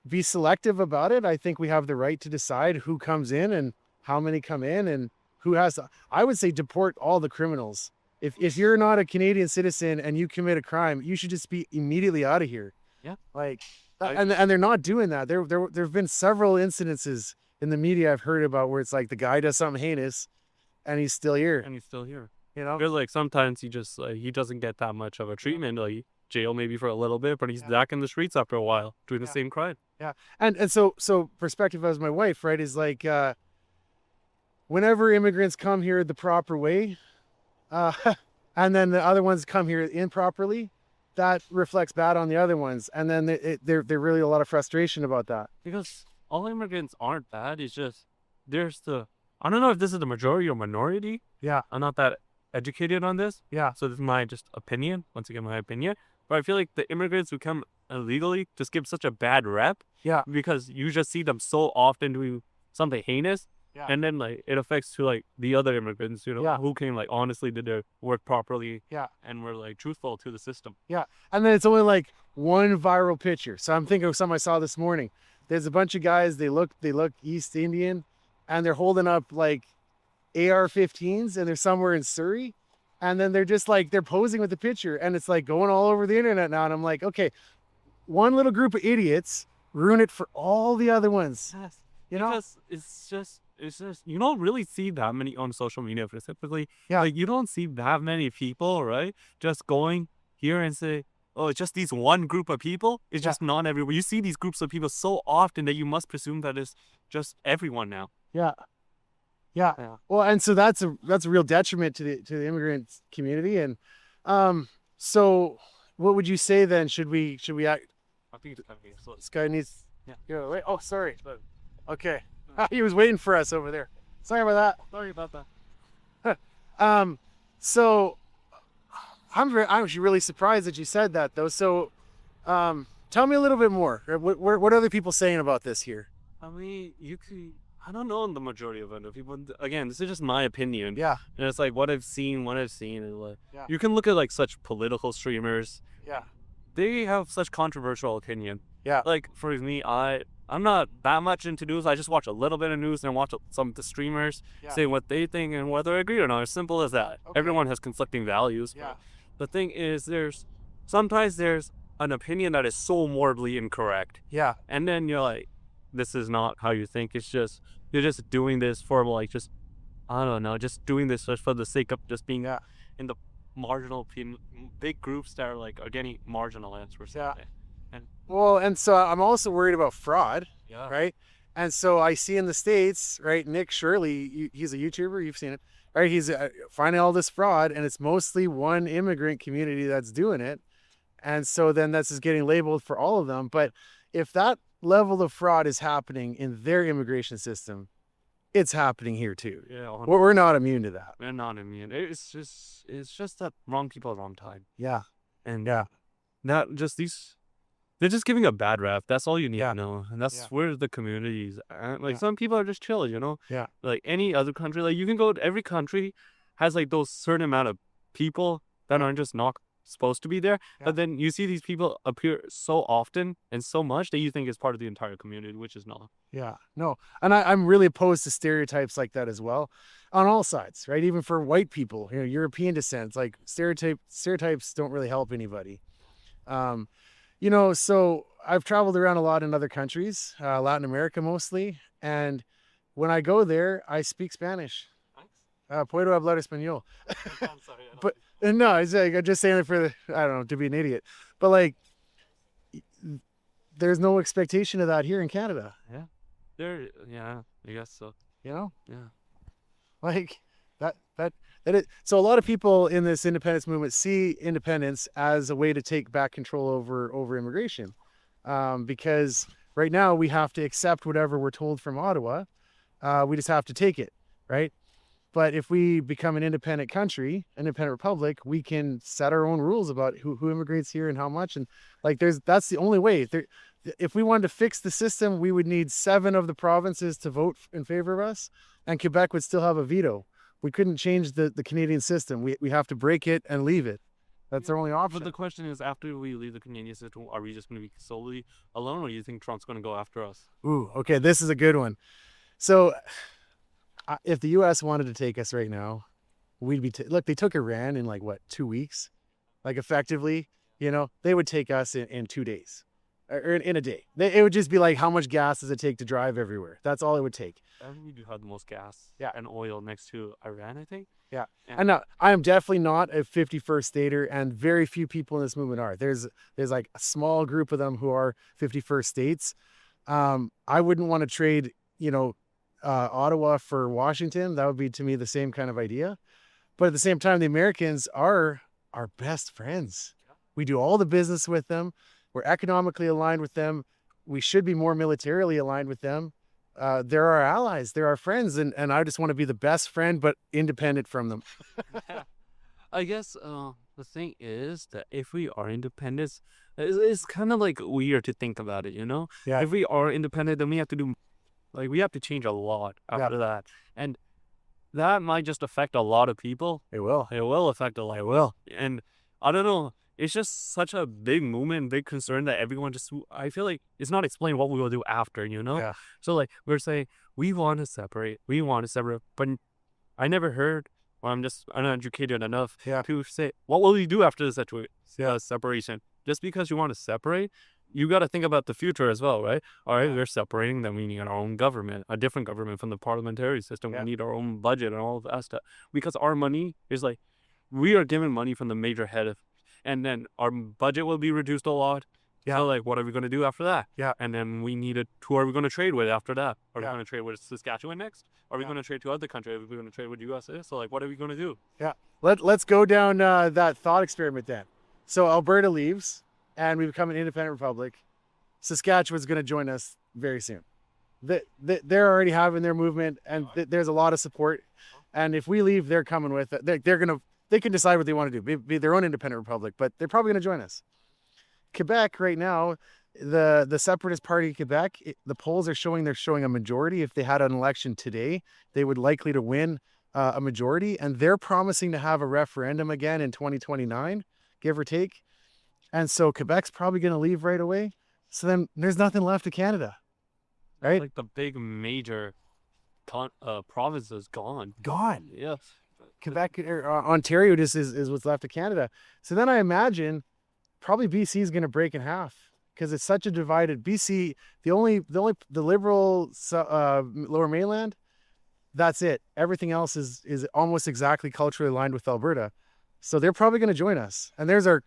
be selective about it. I think we have the right to decide who comes in and how many come in and who has. I would say deport all the criminals. If you're not a Canadian citizen and you commit a crime, you should just be immediately out of here. Yeah. Like, and they're not doing that. There've been several incidences in the media I've heard about where it's like the guy does something heinous, and he's still here. And he's still here. You know. Because like sometimes he just he doesn't get that much of a treatment, like jail maybe for a little bit, but he's back in the streets after a while doing the same crime. Yeah. And so perspective as my wife, right, is like whenever immigrants come here the proper way, and then the other ones come here improperly, that reflects bad on the other ones. And then there really a lot of frustration about that. Because all immigrants aren't bad. It's just there's I don't know if this is the majority or minority. Yeah. I'm not that educated on this. Yeah. So this is my just opinion. Once again, my opinion. But I feel like the immigrants who come illegally just give such a bad rep. Yeah. Because you just see them so often doing something heinous. Yeah. And then like it affects to like the other immigrants, Yeah. who came like honestly did their work properly. Yeah. And were like truthful to the system. Yeah. And then it's only like one viral picture. So I'm thinking of something I saw this morning. There's a bunch of guys, they look East Indian, and they're holding up like AR-15s, and they're somewhere in Surrey. And then they're just like, they're posing with the picture, and it's like going all over the internet now. And I'm like, okay, one little group of idiots ruin it for all the other ones. Yes. You know? Because it's just you don't really see that many on social media specifically. Yeah. Like you don't see that many people, right? Just going here and say, oh, it's just these one group of people. It's just not everywhere. You see these groups of people so often that you must presume that it's just everyone now. Yeah. Yeah. Yeah. Well, and so that's a real detriment to the immigrant community. And so what would you say then? Should we act? I think it's coming. So This guy needs. Yeah. Wait. Oh, sorry. Okay. He was waiting for us over there. Sorry about sorry about that. that. So I'm actually really surprised that you said that though. So, tell me a little bit more. What are other people saying about this here? I mean, you could. I don't know the majority of it. People, again, this is just my opinion. Yeah. And it's like what I've seen, and like Yeah. you can look at like such political streamers. Yeah. They have such controversial opinion. Yeah. Like for me, I'm not that much into news. I just watch a little bit of news and watch some of the streamers say what they think and whether I agree or not. As simple as that. Okay. Everyone has conflicting values. Yeah. But the thing is, sometimes there's an opinion that is so morbidly incorrect, Yeah. and then you're like, this is not how you think. It's just you're just doing this for like just I don't know, just doing this just for the sake of just being in the marginal big groups that are getting marginalized or something. Well, and so I'm also worried about fraud, Yeah. right? And so I see in the States, right, Nick Shirley, he's a YouTuber, you've seen it, right? He's finding all this fraud, and it's mostly one immigrant community that's doing it. And so then that's just getting labeled for all of them. But if that level of fraud is happening in their immigration system, it's happening here too. Yeah. We're not immune to that. We're not immune. It's just that wrong people at the wrong time. Yeah. And not just they're just giving a bad rap. That's all you need Yeah. to know. And that's Yeah. where the communities are. Like Yeah. some people are just chill, Yeah. Like any other country, like you can go to every country has like those certain amount of people that are just not supposed to be there. Yeah. But then you see these people appear so often and so much that you think is part of the entire community, which is not. Yeah, no. And I'm really opposed to stereotypes like that as well on all sides, right? Even for white people, European descent, like stereotypes don't really help anybody. So I've traveled around a lot in other countries, Latin America mostly. And when I go there, I speak Spanish. Puedo hablar español. But no, it's like, I'm just saying it for I don't know, to be an idiot. But like, there's no expectation of that here in Canada. I guess so. You know? Yeah. Like that So a lot of people in this independence movement see independence as a way to take back control over immigration, because right now we have to accept whatever we're told from Ottawa. We just have to take it, right? But if we become an independent country, independent republic, we can set our own rules about who immigrates here and how much. And like, that's the only way. If we wanted to fix the system, we would need 7 of the provinces to vote in favor of us, and Quebec would still have a veto. We couldn't change the Canadian system. We have to break it and leave it. That's our only option. But the question is, after we leave the Canadian system, are we just going to be solely alone, or do you think Trump's going to go after us? Ooh, okay, this is a good one. So if the U.S. wanted to take us right now, we'd be look. They took Iran in like what, 2 weeks, like effectively. They would take us in 2 days, or in a day. It would just be like, how much gas does it take to drive everywhere? That's all it would take. I think we do have the most gas, Yeah. and oil next to Iran, I think. Yeah. Yeah. And now, I am definitely not a 51st stater, and very few people in this movement are. There's like a small group of them who are 51st states. I wouldn't want to trade, Ottawa for Washington. That would be, to me, the same kind of idea. But at the same time, the Americans are our best friends. We do all the business with them. We're economically aligned with them. We should be more militarily aligned with them. They're our allies. They're our friends. And I just want to be the best friend, but independent from them. I guess the thing is that if we are independent, it's kind of like weird to think about it, Yeah. If we are independent, then we have to change a lot after that. And that might just affect a lot of people. It will. It will affect a lot. It will. And I don't know. It's just such a big movement, big concern that everyone I feel like it's not explained what we will do after, Yeah. So like we're saying, we want to separate, but I never heard, or I'm just uneducated enough Yeah. to say, what will we do after the separation? Just because you want to separate, you got to think about the future as well, right? All right, we're separating, then we need our own government, a different government from the parliamentary system. Yeah. We need our own budget and all of that stuff. Because our money is like, we are given money from the major head, and then our budget will be reduced a lot. Yeah. So like, what are we going to do after that? Yeah. And then who are we going to trade with after that? Are we Yeah. going to trade with Saskatchewan next? Are we going to trade to other countries? Are we going to trade with USA? So like, what are we going to do? Yeah. Let's go down that thought experiment then. So Alberta leaves, and we become an independent republic. Saskatchewan's going to join us very soon. They're already having their movement, and there's a lot of support. And if we leave, they're coming with it. They can decide what they want to do, be their own independent republic, but they're probably going to join us. Quebec right now, the Separatist Party Quebec, the polls are showing they're showing a majority. If they had an election today, they would likely to win a majority, and they're promising to have a referendum again in 2029, give or take. And so Quebec's probably going to leave right away. So then there's nothing left of Canada, right? Like the big major province is gone. Gone. Yeah. Quebec or Ontario just is what's left of Canada. So then I imagine probably BC is going to break in half because it's such a divided BC. The liberal Lower Mainland, that's it. Everything else is almost exactly culturally aligned with Alberta. So they're probably going to join us. And there's our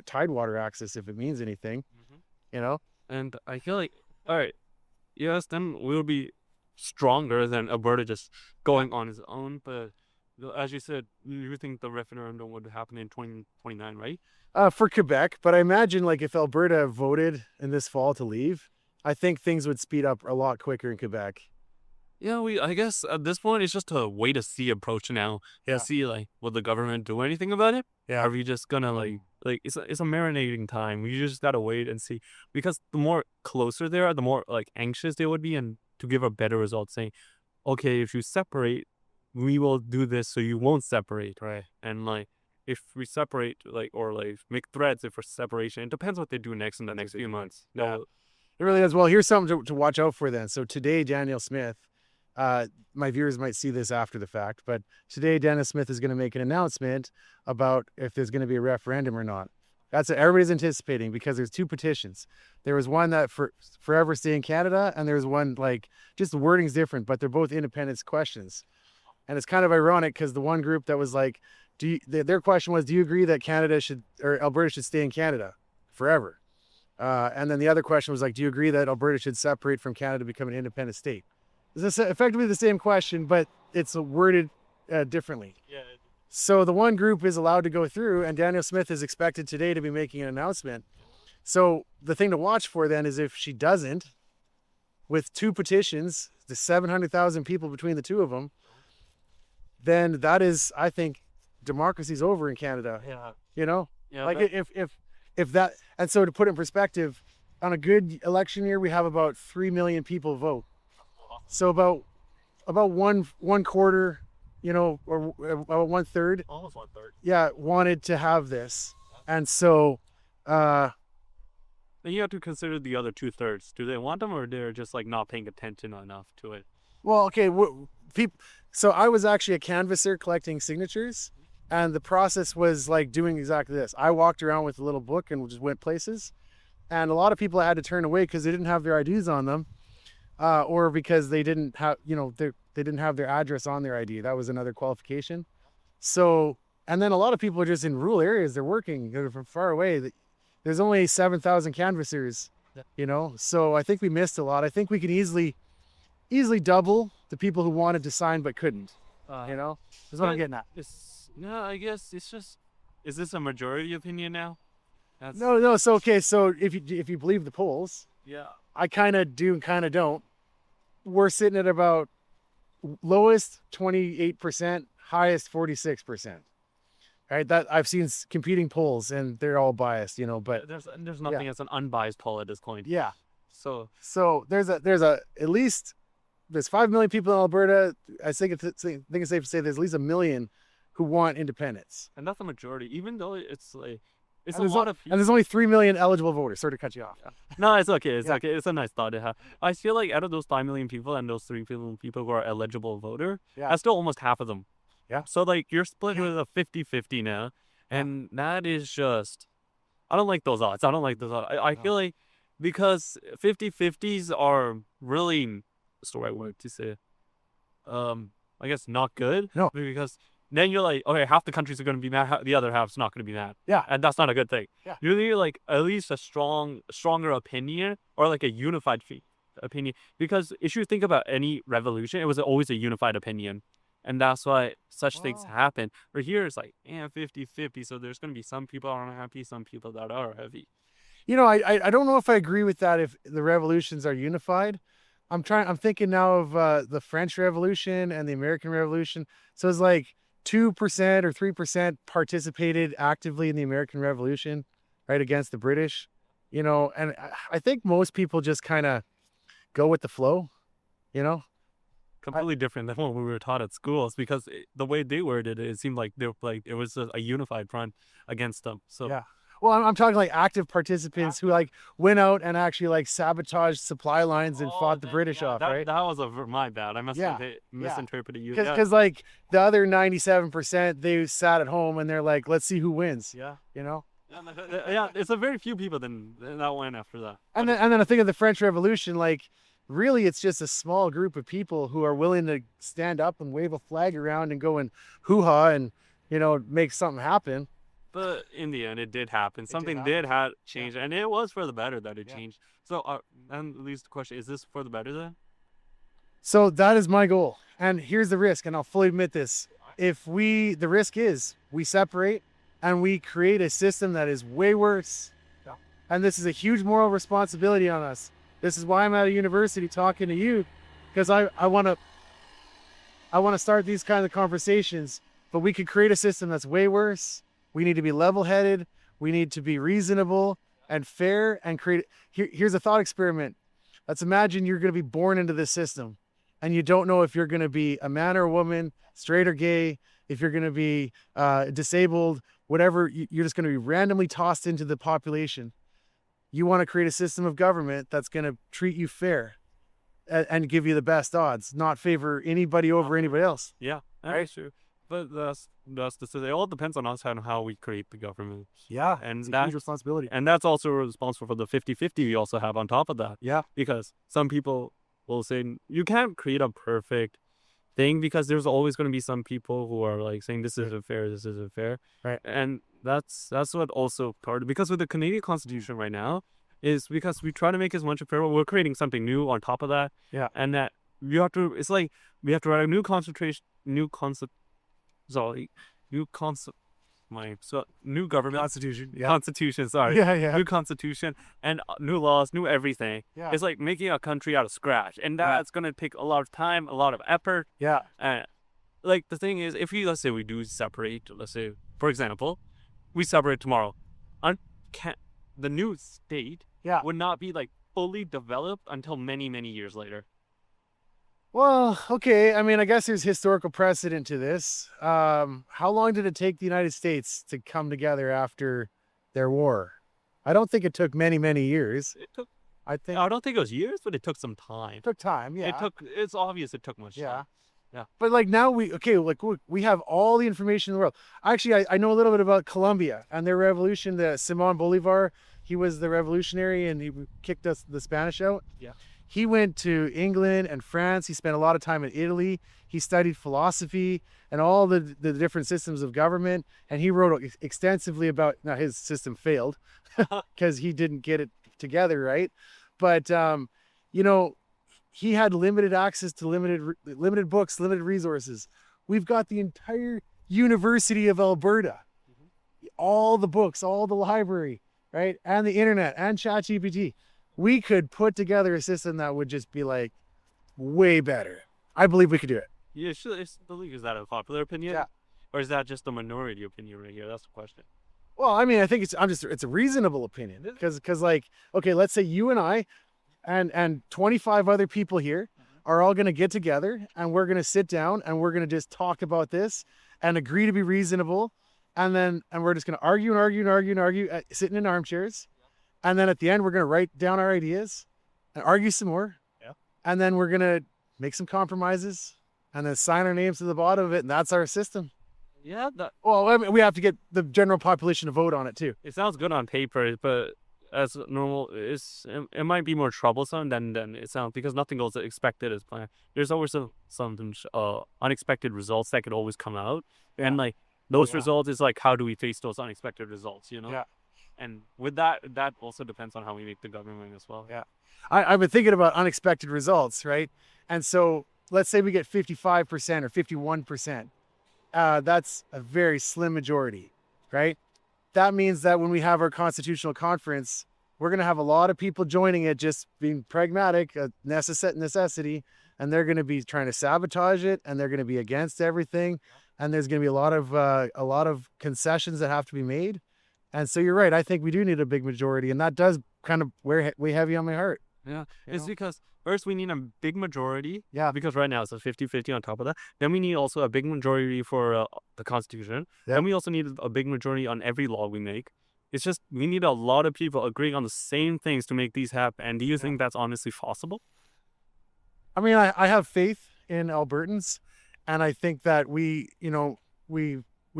Tidewater access if it means anything, And I feel like, all right, yes, then we'll be stronger than Alberta just going on its own. But as you said, you think the referendum would happen in 2029, right? For Quebec, but I imagine like if Alberta voted in this fall to leave, I think things would speed up a lot quicker in Quebec. Yeah, I guess at this point it's just a wait to see approach now. Yeah. See like, will the government do anything about it? Yeah. Are we just gonna like it's a marinating time. We just gotta wait and see, because the more closer they are, the more like anxious they would be, and to give a better result, saying, okay, if you separate, we will do this so you won't separate, Right. and like if we separate or make threats for separation, it depends what they do next in the next few months. Yeah. It really does. Well, here's something to watch out for then. So today, Daniel Smith, my viewers might see this after the fact, but today Daniel Smith is going to make an announcement about if there's going to be a referendum or not. That's what everybody's anticipating, because there's 2 petitions. There was one that for forever stay in Canada, and there's one like just the wording's different, but they're both independence questions. And it's kind of ironic because the one group that was like, their question was, do you agree that Canada or Alberta should stay in Canada forever? And then the other question was like, do you agree that Alberta should separate from Canada to become an independent state? It's effectively the same question, but it's worded differently. Yeah. So the one group is allowed to go through, and Daniel Smith is expected today to be making an announcement. So the thing to watch for then is if she doesn't, with 2 petitions, the 700,000 people between the 2 of them, then that is, I think, democracy's over in Canada. Yeah. You know, Yeah. like if that, and so to put it in perspective, on a good election year, we have about 3 million people vote. So about one quarter, you know, or about 1/3, almost 1/3. yeah, wanted to have this. And so, Then you have to consider the other 2/3. Do they want them, or they're just like not paying attention enough to it? well, okay, so I was actually a canvasser collecting signatures, and the process was like doing exactly this. I walked around with a little book and just went places, and a lot of people had to turn away because they didn't have their IDs on them, or because they didn't have, you know, they didn't have their address on their ID. That was another qualification. So, and then a lot of people are just in rural areas. They're working, they're from far away. There's only 7,000 canvassers, you know. So I think we missed a lot. I think we could easily double the people who wanted to sign but couldn't. You know, that's what I'm getting at. No, I guess it's just. Is this a majority opinion now? That's, No. So okay. So if you believe the polls, Yeah. I kind of do and kind of don't. We're sitting at about lowest 28%, highest 46%. Right? That I've seen competing polls, and they're all biased, you know. But There's nothing as an unbiased poll at this point. yeah. So So there's at least there's 5 million people in Alberta. I think it's safe to say there's at least 1 million who want independence. and that's the majority, even though it's like it's And a there's lot of and there's only 3 million eligible voters. Sorry to cut you off. No, it's okay. It's Yeah. okay. It's a nice thought to have. I feel like out of those 5 million people and those 3 million people who are eligible voter, Yeah. that's still almost half of them. Yeah. So like you're split with a 50-50 now, and that is just. I don't like those odds. I don't like those odds. I feel like because 50-50s are really, what's the right word to say? I guess not good. No. Because then you're like, okay, half the countries are going to be mad, the other half's not going to be mad. Yeah. And that's not a good thing. Yeah. You need like at least a stronger opinion, or like a unified opinion. Because if you think about any revolution, it was always a unified opinion. And that's why such things Wow. happen. But here it's like, 50-50. So there's going to be some people that aren't happy, some people that are happy. You know, I don't know if I agree with that. If the revolutions are unified, I'm thinking now of the French Revolution and the American Revolution. So it's like 2% or 3% participated actively in the American Revolution, right, against the British. You know, and I think most people just kind of go with the flow. You know. Completely different than what we were taught at schools, because the way they worded it, it seemed like they were like it was a unified front against them. So Yeah. Well, I'm talking like active participants who like went out and actually like sabotaged supply lines and fought the British off, right? That was my bad. I must have Yeah. misinterpreted you. Because like the other 97%, they sat at home and they're like, let's see who wins. Yeah. You know. Yeah, it's a very few people then that went after that. And then I think of the French Revolution, like really it's just a small group of people who are willing to stand up and wave a flag around and go and hoo-ha and, you know, make something happen. But in the end, it did happen. Something happen. did change, and it was for the better that it changed. So, and at least the question is this for the better then? So that is my goal. And here's the risk, and I'll fully admit this. The risk is we separate and we create a system that is way worse. Yeah. And this is a huge moral responsibility on us. This is why I'm at a university talking to you, because I want to start these kinds of conversations, but we could create a system that's way worse. We need to be level-headed. We need to be reasonable and fair and create. Here's a thought experiment. Let's imagine you're going to be born into this system and you don't know if you're going to be a man or a woman, straight or gay, if you're going to be disabled, whatever. You're just going to be randomly tossed into the population. You want to create a system of government that's going to treat you fair and give you the best odds, not favor anybody over anybody else. Yeah, that's true. But that's it all depends on us and how we create the government. Yeah, And it's a that huge responsibility. and that's also responsible for the 50-50 we also have on top of that. Yeah. Because some people will say you can't create a perfect thing, because there's always going to be some people who are like saying this isn't fair, this isn't fair. Right. And that's what also part of, because with the Canadian Constitution right now is because we try to make as much of fair, we're creating something new on top of that. Yeah. And that it's like we have to write a new So new new government Constitution. Yeah. constitution. Sorry, Yeah. new constitution and new laws, new everything. Yeah. It's like making a country out of scratch, and that's gonna take a lot of time, a lot of effort. Yeah. And like the thing is, if let's say we do separate, let's say for example, we separate tomorrow, the new state Yeah. would not be like fully developed until many years later. Well, okay. I mean, I guess there's historical precedent to this. How long did it take the United States to come together after their war? I don't think it took many years. It took. I think I don't think it was years, but it took some time. it took time. Yeah. It's obvious it took much time. Yeah. But like now we have all the information in the world. Actually, I know a little bit about Colombia and their revolution. The Simon Bolivar, he was the revolutionary and he kicked the Spanish out. Yeah. He went to England and France. He spent a lot of time in Italy. He studied philosophy and all the different systems of government. And he wrote extensively about, now his system failed because he didn't get it together, right? But, he had limited access to limited books, limited resources. We've got the entire University of Alberta, all the books, all the library, right? And the internet and ChatGPT. We could put together a system that would just be like way better. I believe we could do it. Yeah, is that a popular opinion? Yeah. Or is that just a minority opinion right here? That's the question. Well, I mean, I think it's a reasonable opinion because like, okay, let's say you and I and 25 other people here are all going to get together and we're going to sit down and we're going to just talk about this and agree to be reasonable. And we're just going to argue, sitting in armchairs. And then at the end, we're going to write down our ideas and argue some more. Yeah. And then we're going to make some compromises and then sign our names to the bottom of it. And that's our system. Yeah. Well, I mean, we have to get the general population to vote on it too. It sounds good on paper, but as normal, it might be more troublesome than it sounds because nothing goes expected as planned. There's always some unexpected results that could always come out. And like those results is like, how do we face those unexpected results, Yeah. And with that also depends on how we make the government as well. Yeah. I've been thinking about unexpected results, right? And so let's say we get 55% or 51%. That's a very slim majority, right? That means that when we have our constitutional conference, we're going to have a lot of people joining it, just being pragmatic, a necessity, and they're going to be trying to sabotage it, and they're going to be against everything, and there's going to be a lot of concessions that have to be made. And so you're right. I think we do need a big majority, and that does kind of weigh heavy on my heart. Yeah, it's because first we need a big majority. Yeah. Because right now it's a 50-50 on top of that. Then we need also a big majority for the Constitution. Yeah. Then we also need a big majority on every law we make. It's just we need a lot of people agreeing on the same things to make these happen. And do you think that's honestly possible? I mean, I have faith in Albertans, and I think that we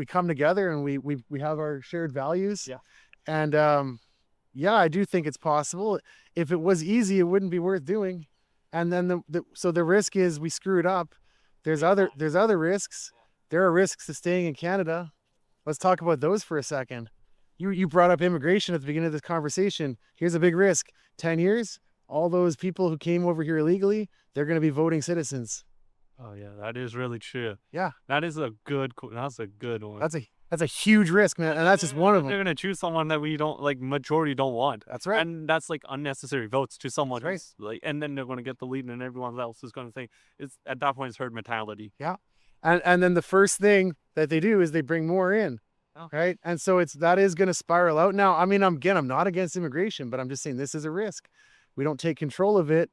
come together and we have our shared values. Yeah. And I do think it's possible. If it was easy, it wouldn't be worth doing. And then so the risk is we screw it up. There's other risks. There are risks to staying in Canada. Let's talk about those for a second. You brought up immigration at the beginning of this conversation. Here's a big risk. 10 years, all those people who came over here illegally, they're going to be voting citizens. Oh yeah, that is really true. Yeah. That's a good one. That's a huge risk, man. And that's just one of them. They're going to choose someone that we don't like, majority don't want. That's right. And that's like unnecessary votes to someone That's who's like, and then they're going to get the lead and everyone else is going to think it's at that point it's herd mentality. Yeah. And then the first thing that they do is they bring more in. Oh. Right. And so that is going to spiral out. Now, I mean, I'm not against immigration, but I'm just saying this is a risk. We don't take control of it.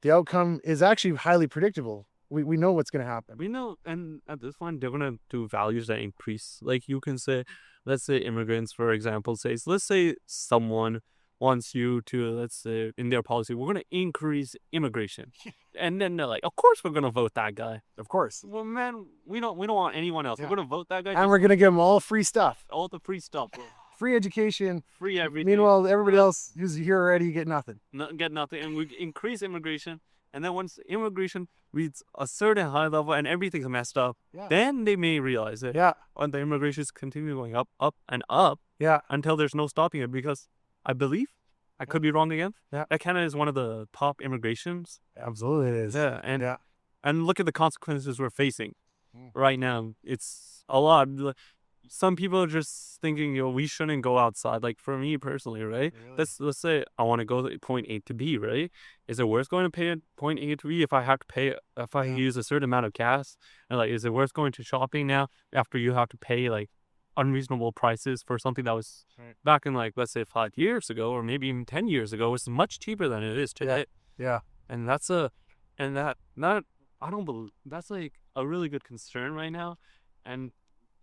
The outcome is actually highly predictable. We know what's going to happen. We know, and at this point, they're going to do values that increase. Like you can say, let's say immigrants, for example, let's say someone wants you to, let's say in their policy, we're going to increase immigration. And then they're like, of course we're going to vote that guy. Of course. Well, man, we don't want anyone else. Yeah. We're going to vote that guy. And we're going to give them all free stuff. All the free stuff. Bro. Free education. Free everything. Meanwhile, everybody else who's here already get nothing. Get nothing. And we increase immigration. And then once immigration reaches a certain high level and everything's messed up, then they may realize it. Yeah. And the immigrations continue going up, and up. Yeah. Until there's no stopping it, because I believe, I could be wrong again, that Canada is one of the top immigrations. Absolutely it is. Yeah. And look at the consequences we're facing. right now. It's a lot. Some people are just thinking, we shouldn't go outside. Like for me personally, right? Really? Let's say I want to go to point A to B, right? Is it worth going to pay at point A to B if I have to pay, if I use a certain amount of gas? And like, is it worth going to shopping now after you have to pay like unreasonable prices for something that was back in like, let's say 5 years ago, or maybe even 10 years ago, was much cheaper than it is today. Yeah. And that's I don't believe that's like a really good concern right now. And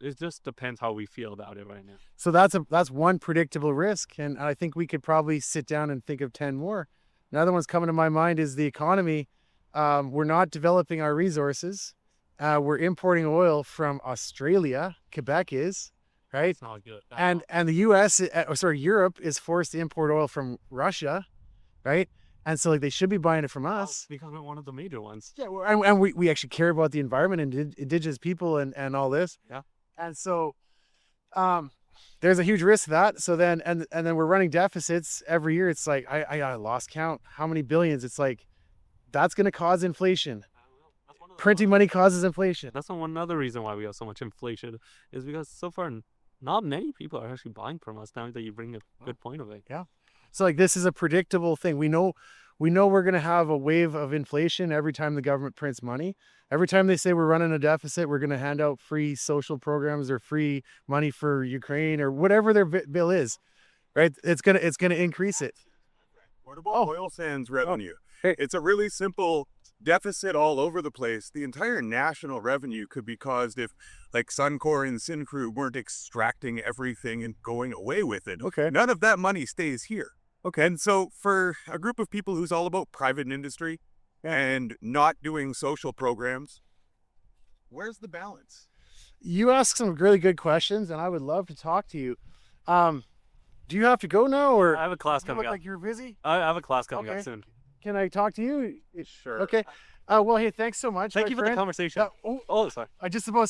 it just depends how we feel about it right now. So that's one predictable risk, and I think we could probably sit down and think of 10 more. Another one's coming to my mind is the economy. We're not developing our resources. We're importing oil from Australia. Quebec is, right? It's not good. And the U.S. Europe is forced to import oil from Russia, right? And so like they should be buying it from us. Becoming one of the major ones. Yeah, and we actually care about the environment and indigenous people and all this. Yeah. And so there's a huge risk to that. So then and then we're running deficits every year. It's like I lost count how many billions. It's like that's going to cause inflation. Printing money causes inflation. That's another reason why we have so much inflation, is because so far not many people are actually buying from us. Now that you bring a good point of it. Yeah. So like this is a predictable thing. We know we're going to have a wave of inflation every time the government prints money. Every time they say we're running a deficit, we're going to hand out free social programs or free money for Ukraine or whatever their bill is, right? It's going to increase it. Portable oil sands revenue. Hey. It's a really simple deficit all over the place. The entire national revenue could be caused if like Suncor and Syncrude weren't extracting everything and going away with it. Okay. None of that money stays here. Okay. And so for a group of people who's all about private industry and not doing social programs, where's the balance? You ask some really good questions, and I would love to talk to you. Do you have to go now, or I have a class you coming look up. like you're busy? I have a class coming Okay. up soon. Can I talk to you? Sure. Okay. Well, hey, thanks so much. Thank my you for the friend. conversation. Oh, sorry. I just about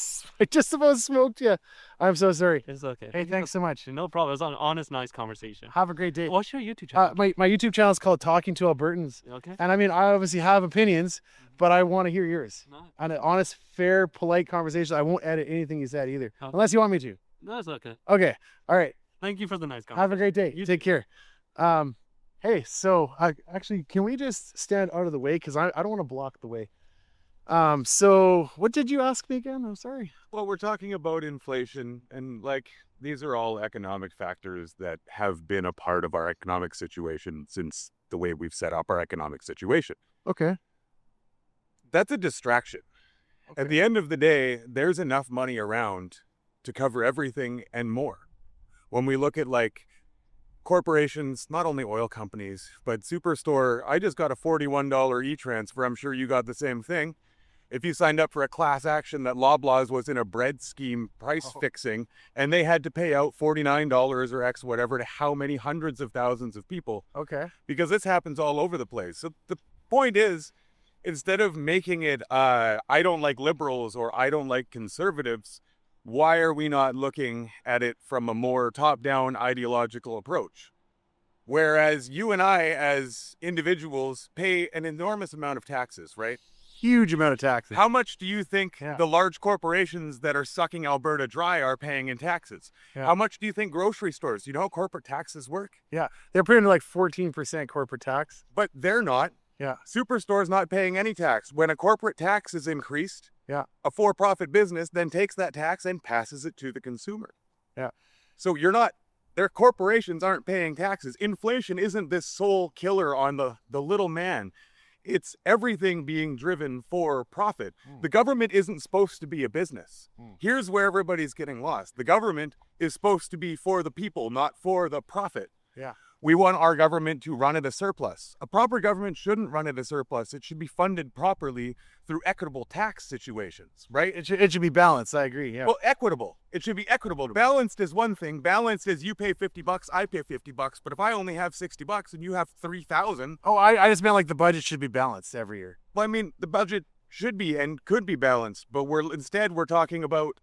smoked you. I'm so sorry. It's okay. Hey, thanks so much. No problem. It was an honest, nice conversation. Have a great day. What's your YouTube channel? My YouTube channel is called Talking to Albertans. Okay. And I mean, I obviously have opinions, but I want to hear yours. No, And an honest, fair, polite conversation. I won't edit anything you said either, Okay. unless you want me to. no, it's okay. Okay. All right. Thank you for the nice conversation. Have a great day. You Take care. Hey, so actually, can we just stand out of the way? Because I don't want to block the way. So what did you ask me again? I'm sorry. Well, we're talking about inflation, and like these are all economic factors that have been a part of our economic situation since the way we've set up our economic situation. Okay. That's a distraction. At the end of the day, there's enough money around to cover everything and more. When we look at like corporations, not only oil companies, but Superstore, I just got a $41 e-transfer. I'm sure you got the same thing. If you signed up for a class action that Loblaws was in a bread scheme price fixing, and they had to pay out $49 or X whatever to how many hundreds of thousands of people, Okay. because this happens all over the place. So the point is, instead of making it, I don't like liberals or I don't like conservatives, why are we not looking at it from a more top-down ideological approach? Whereas you and I, as individuals, pay an enormous amount of taxes, right? Huge amount of taxes. How much do you think Yeah. the large corporations that are sucking Alberta dry are paying in taxes? Yeah. How much do you think grocery stores, you know how corporate taxes work? Yeah. They're paying like 14% corporate tax. But they're not. Yeah. Superstore's not paying any tax. When a corporate tax is increased, Yeah. a for-profit business then takes that tax and passes it to the consumer. Yeah. So their corporations aren't paying taxes. Inflation isn't this sole killer on the little man. It's everything being driven for profit. The government isn't supposed to be a business. Here's where everybody's getting lost. The government is supposed to be for the people, not for the profit. Yeah. We want our government to run at a surplus. A proper government shouldn't run at a surplus. It should be funded properly through equitable tax situations, right? It should be balanced. I agree. Yeah. Well, equitable. It should be equitable. Balanced is one thing. Balanced is you pay $50, I pay $50. But if I only have $60 and you have 3,000, Oh, I just meant like the budget should be balanced every year. well, I mean, the budget should be and could be balanced. But instead we're talking about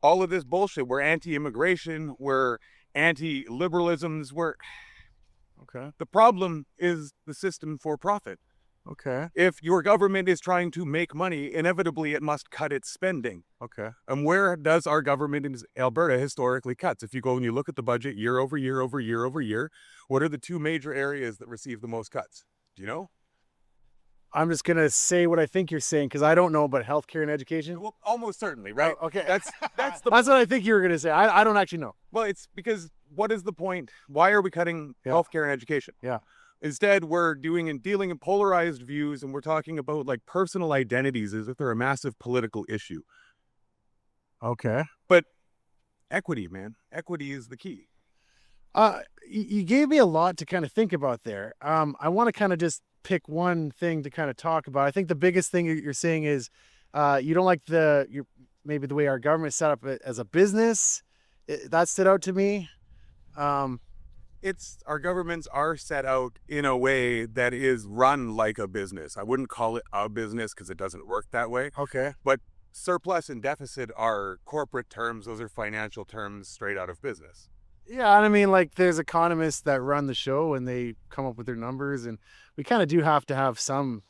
all of this bullshit. We're anti-immigration. We're anti-liberalisms. Okay. The problem is the system for profit. Okay. If your government is trying to make money, inevitably it must cut its spending. Okay. And where does our government in Alberta historically cuts? If you go and you look at the budget year over year over year over year, what are the two major areas that receive the most cuts? Do you know? I'm just gonna say what I think you're saying because I don't know about healthcare and education. Well, almost certainly, right? Oh, okay. That's the That's what I think you were gonna say. I don't actually know. well, it's because what is the point? Why are we cutting Yeah. healthcare and education? Yeah. Instead, we're dealing in polarized views, and we're talking about like personal identities as if they're a massive political issue. Okay. But equity, man, equity is the key. You gave me a lot to kind of think about there. I want to kind of just pick one thing to kind of talk about. I think the biggest thing you're saying is you don't like maybe the way our government is set up as a business. That stood out to me. It's our governments are set out in a way that is run like a business. I wouldn't call it a business because it doesn't work that way. Okay. But surplus and deficit are corporate terms. Those are financial terms straight out of business. Yeah, and I mean, like, there's economists that run the show and they come up with their numbers, and we kind of do have to have some,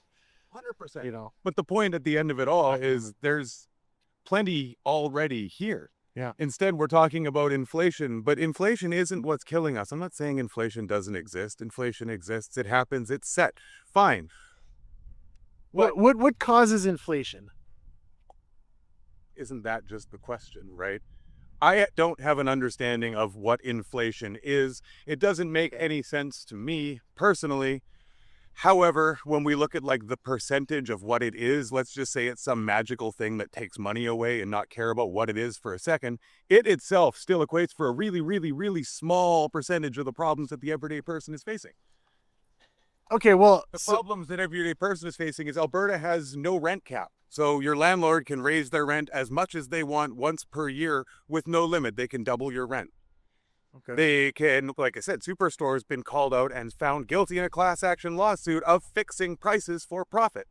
100%. you know. But the point at the end of it all is there's plenty already here. Yeah. Instead, we're talking about inflation, but inflation isn't what's killing us. I'm not saying inflation doesn't exist. Inflation exists. It happens. It's set. Fine. What causes inflation? Isn't that just the question, right? I don't have an understanding of what inflation is. It doesn't make any sense to me personally. However, when we look at like the percentage of what it is, let's just say it's some magical thing that takes money away and not care about what it is for a second, it itself still equates for a really, really, really small percentage of the problems that the everyday person is facing. Okay, well, The problems that everyday person is facing is Alberta has no rent cap. So your landlord can raise their rent as much as they want once per year with no limit. They can double your rent. okay. They can, like I said, Superstore has been called out and found guilty in a class action lawsuit of fixing prices for profit.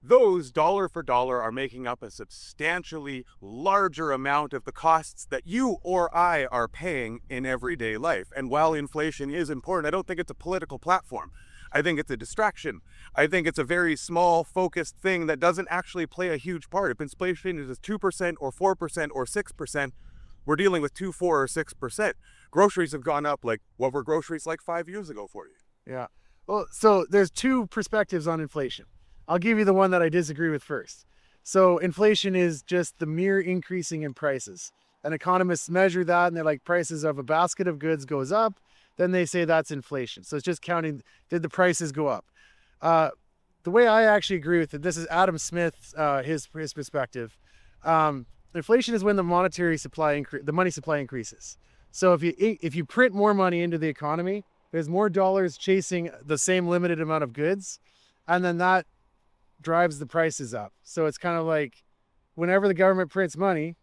Those dollar for dollar are making up a substantially larger amount of the costs that you or I are paying in everyday life. And while inflation is important, I don't think it's a political platform. I think it's a distraction. I think it's a very small, focused thing that doesn't actually play a huge part. If inflation is 2% or 4% or 6%, we're dealing with 2, 4, or 6%. Groceries have gone up. Like, what were groceries like 5 years ago for you? Yeah. Well, so there's two perspectives on inflation. I'll give you the one that I disagree with first. So inflation is just the mere increasing in prices. And economists measure that and they're like, prices of a basket of goods goes up, then they say that's inflation. So it's just counting, did the prices go up? The way I actually agree with it, this is Adam Smith's, his perspective. Inflation is when the monetary supply, the money supply increases. So if you print more money into the economy, there's more dollars chasing the same limited amount of goods, and then that drives the prices up. So it's kind of like whenever the government prints money,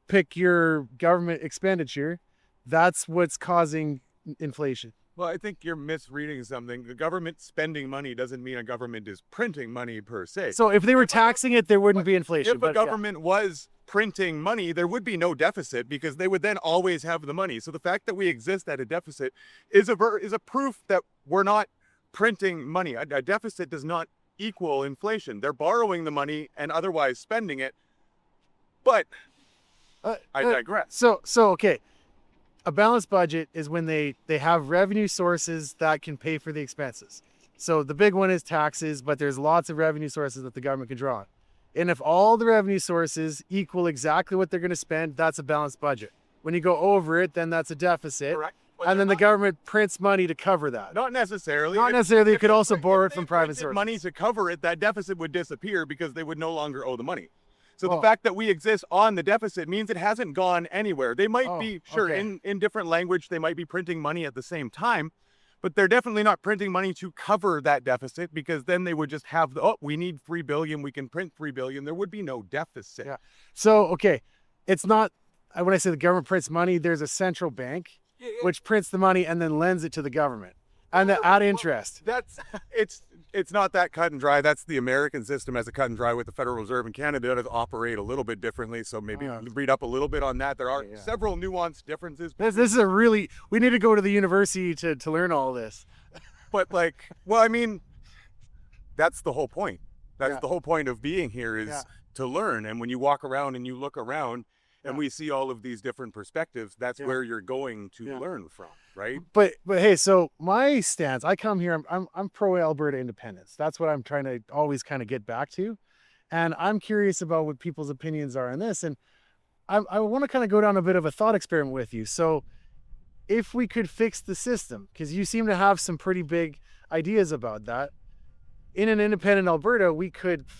pick your government expenditure, that's what's causing inflation. Well, I think you're misreading something. The government spending money doesn't mean a government is printing money per se. So if they were taxing it, there wouldn't be inflation. If a government was printing money, there would be no deficit because they would then always have the money. So the fact that we exist at a deficit is a proof that we're not printing money. A deficit does not equal inflation. They're borrowing the money and otherwise spending it. But I digress. So okay. A balanced budget is when they have revenue sources that can pay for the expenses. So the big one is taxes, but there's lots of revenue sources that the government can draw on. And if all the revenue sources equal exactly what they're going to spend, that's a balanced budget. When you go over it, then that's a deficit. Correct. But And then the not- government prints money to cover that. Not necessarily. Not If- necessarily, you if could they also print- borrow if it from they private printed sources. money to cover it, that deficit would disappear because they would no longer owe the money. So Oh. the fact that we exist on the deficit means it hasn't gone anywhere. They might Oh, be, sure, okay. in different language, they might be printing money at the same time, but they're definitely not printing money to cover that deficit because then they would just have we need 3 billion, we can print 3 billion. There would be no deficit. Yeah. So, okay, it's not, when I say the government prints money, there's a central bank which prints the money and then lends it to the government and at interest. That's it's not that cut and dry. That's the American system as a cut and dry with the Federal Reserve in Canada does operate a little bit differently. So maybe read up a little bit on that. There are several nuanced differences. This is we need to go to the university to learn all this. But like, well, I mean, that's the whole point. That's Yeah. the whole point of being here is Yeah. to learn. And when you walk around and you look around and Yeah. we see all of these different perspectives, that's Yeah. where you're going to Yeah. learn from, right? But hey, so my stance, I come here, I'm pro Alberta independence. That's what I'm trying to always kind of get back to. And I'm curious about what people's opinions are on this. And I want to kind of go down a bit of a thought experiment with you. So if we could fix the system, because you seem to have some pretty big ideas about that, in an independent Alberta,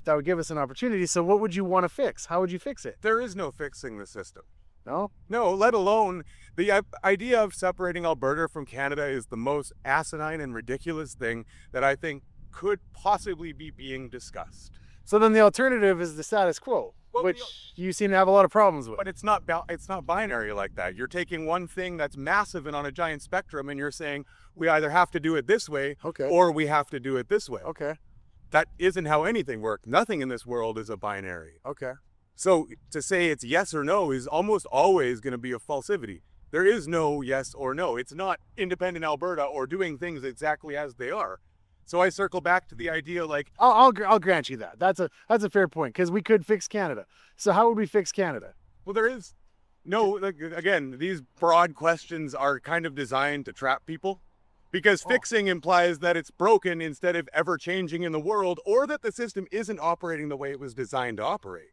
that would give us an opportunity. So what would you want to fix? How would you fix it? There is no fixing the system. No? No, let alone the idea of separating Alberta from Canada is the most asinine and ridiculous thing that I think could possibly be being discussed. So then the alternative is the status quo, Well, which you seem to have a lot of problems with. But it's not binary like that. You're taking one thing that's massive and on a giant spectrum, and you're saying we either have to do it this way Okay. or we have to do it this way. Okay. That isn't how anything works. Nothing in this world is a binary. Okay. So to say it's yes or no is almost always going to be a falsity. There is no yes or no. It's not independent Alberta or doing things exactly as they are. So I circle back to the idea like, I'll grant you that. That's a fair point, because we could fix Canada. So how would we fix Canada? well, there is no, like, again, these broad questions are kind of designed to trap people because fixing implies that it's broken instead of ever changing in the world, or that the system isn't operating the way it was designed to operate.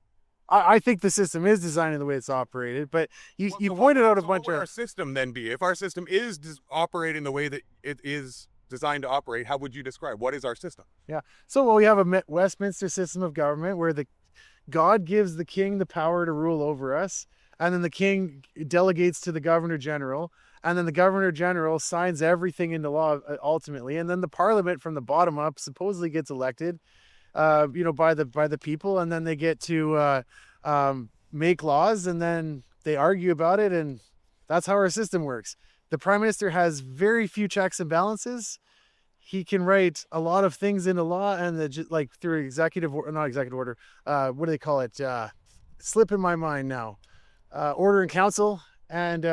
I think the system is designed in the way it's operated, but you So pointed out a so bunch what would our of... system then be? If our system is operating the way that it is designed to operate, how would you describe what is our system? Yeah. So well, we have a Westminster system of government where God gives the king the power to rule over us, and then the king delegates to the governor general, and then the governor general signs everything into law ultimately, and then the parliament from the bottom up supposedly gets elected, by the people, and then they get to make laws, and then they argue about it, and that's how our system works. The prime minister has very few checks and balances. He can write a lot of things into law, and through not executive order. What do they call it? Slip in my mind now. Order in council, and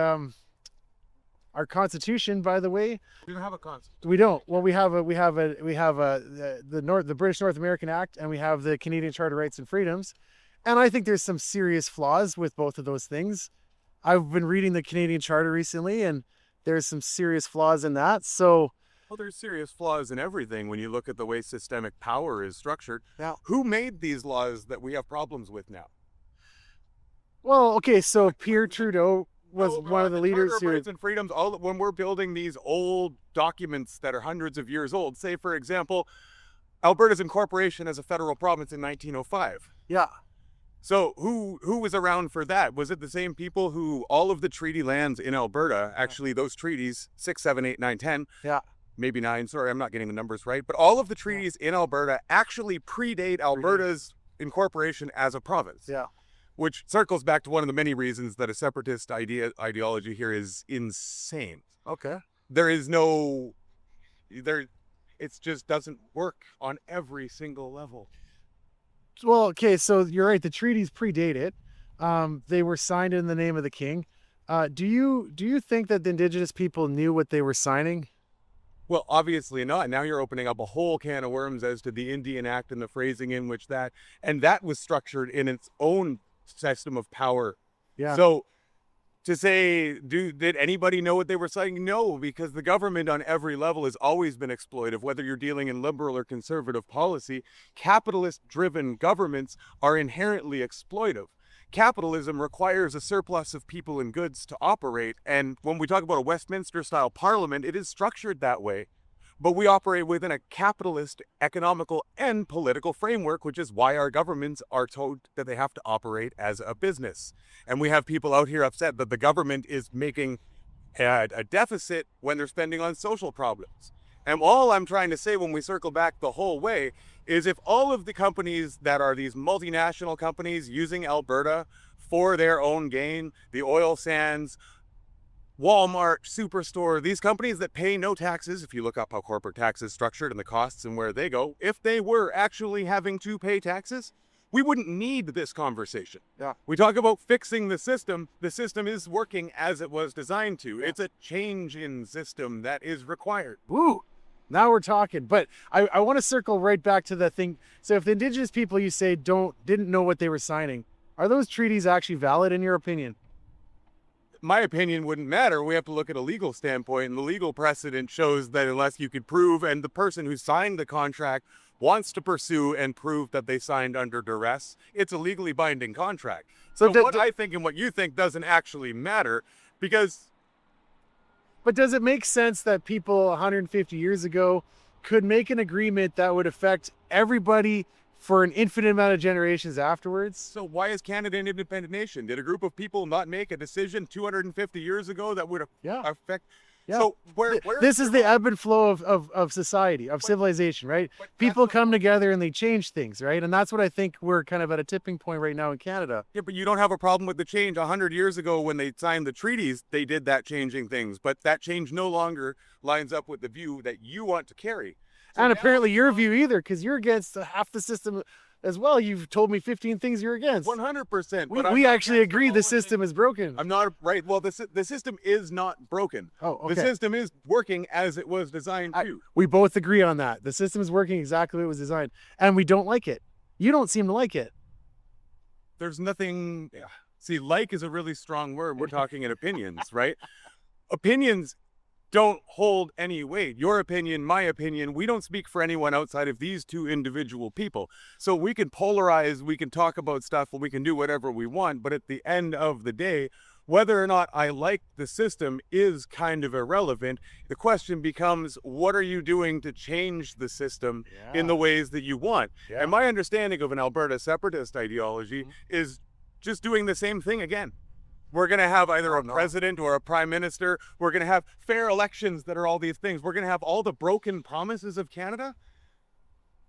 our constitution, by the way. We don't have a constitution. We don't. Well, we have the British North American Act, and we have the Canadian Charter of Rights and Freedoms. And I think there's some serious flaws with both of those things. I've been reading the Canadian Charter recently, and there's some serious flaws in that. So, Well, there's serious flaws in everything when you look at the way systemic power is structured. Now, Who made these laws that we have problems with now? well, okay, so Pierre Trudeau was one of the leaders Charter of who... Rights and Freedoms, when we're building these old documents that are hundreds of years old, say, for example, Alberta's incorporation as a federal province in 1905. Yeah. So who was around for that? Was it the same people who all of the treaty lands in Alberta, actually those treaties, 6, 7, 8, 9, 10, Yeah. maybe 9, sorry, I'm not getting the numbers right, but all of the treaties in Alberta actually predate Alberta's incorporation as a province. Yeah. Which circles back to one of the many reasons that a separatist ideology here is insane. Okay. It just doesn't work on every single level. Well, okay, so you're right. The treaties predate it. They were signed in the name of the king. Do you think that the Indigenous people knew what they were signing? Well, obviously not. Now you're opening up a whole can of worms as to the Indian Act and the phrasing in which that was structured in its own system of power. Yeah. So to say, did anybody know what they were signing? No, because the government on every level has always been exploitive, whether you're dealing in liberal or conservative policy. Capitalist-driven governments are inherently exploitive. Capitalism requires a surplus of people and goods to operate, and when we talk about a Westminster-style parliament, it is structured that way. But we operate within a capitalist, economical, and political framework, which is why our governments are told that they have to operate as a business. And we have people out here upset that the government is making a deficit when they're spending on social problems. And all I'm trying to say when we circle back the whole way is if all of the companies that are these multinational companies using Alberta for their own gain, the oil sands, Walmart, Superstore, these companies that pay no taxes, if you look up how corporate tax is structured and the costs and where they go, if they were actually having to pay taxes, we wouldn't need this conversation. Yeah. We talk about fixing the system is working as it was designed to. It's a change in system that is required. Woo. Now we're talking. But I want to circle right back to the thing. So if the Indigenous people you say didn't know what they were signing, are those treaties actually valid in your opinion? My opinion wouldn't matter. We have to look at a legal standpoint, and the legal precedent shows that unless you could prove, and the person who signed the contract wants to pursue and prove that they signed under duress, it's a legally binding contract. So what I think and what you think doesn't actually matter, because... But does it make sense that people 150 years ago could make an agreement that would affect everybody for an infinite amount of generations afterwards? So why is Canada an independent nation? Did a group of people not make a decision 250 years ago that would affect... Yeah. So where this is the ebb and flow of society, of civilization, right? People come together and they change things, right? And that's what I think we're kind of at a tipping point right now in Canada. Yeah, but you don't have a problem with the change. 100 years ago when they signed the treaties, they did that changing things. But that change no longer lines up with the view that you want to carry. So and apparently your view either, because you're against half the system as well. You've told me 15 things you're against. 100%. We actually agree the system is broken. I'm not right. Well, the system is not broken. Oh, okay. The system is working as it was designed to. We both agree on that. The system is working exactly what it was designed, and we don't like it. You don't seem to like it. There's nothing. See, like is a really strong word. We're talking in opinions, right? Opinions don't hold any weight. Your opinion, my opinion, we don't speak for anyone outside of these two individual people. So we can polarize, we can talk about stuff, and we can do whatever we want, but at the end of the day, whether or not I like the system is kind of irrelevant. The question becomes, what are you doing to change the system in the ways that you want? Yeah. And my understanding of an Alberta separatist ideology is just doing the same thing again. We're going to have either a president or a prime minister. We're going to have fair elections that are all these things. We're going to have all the broken promises of Canada.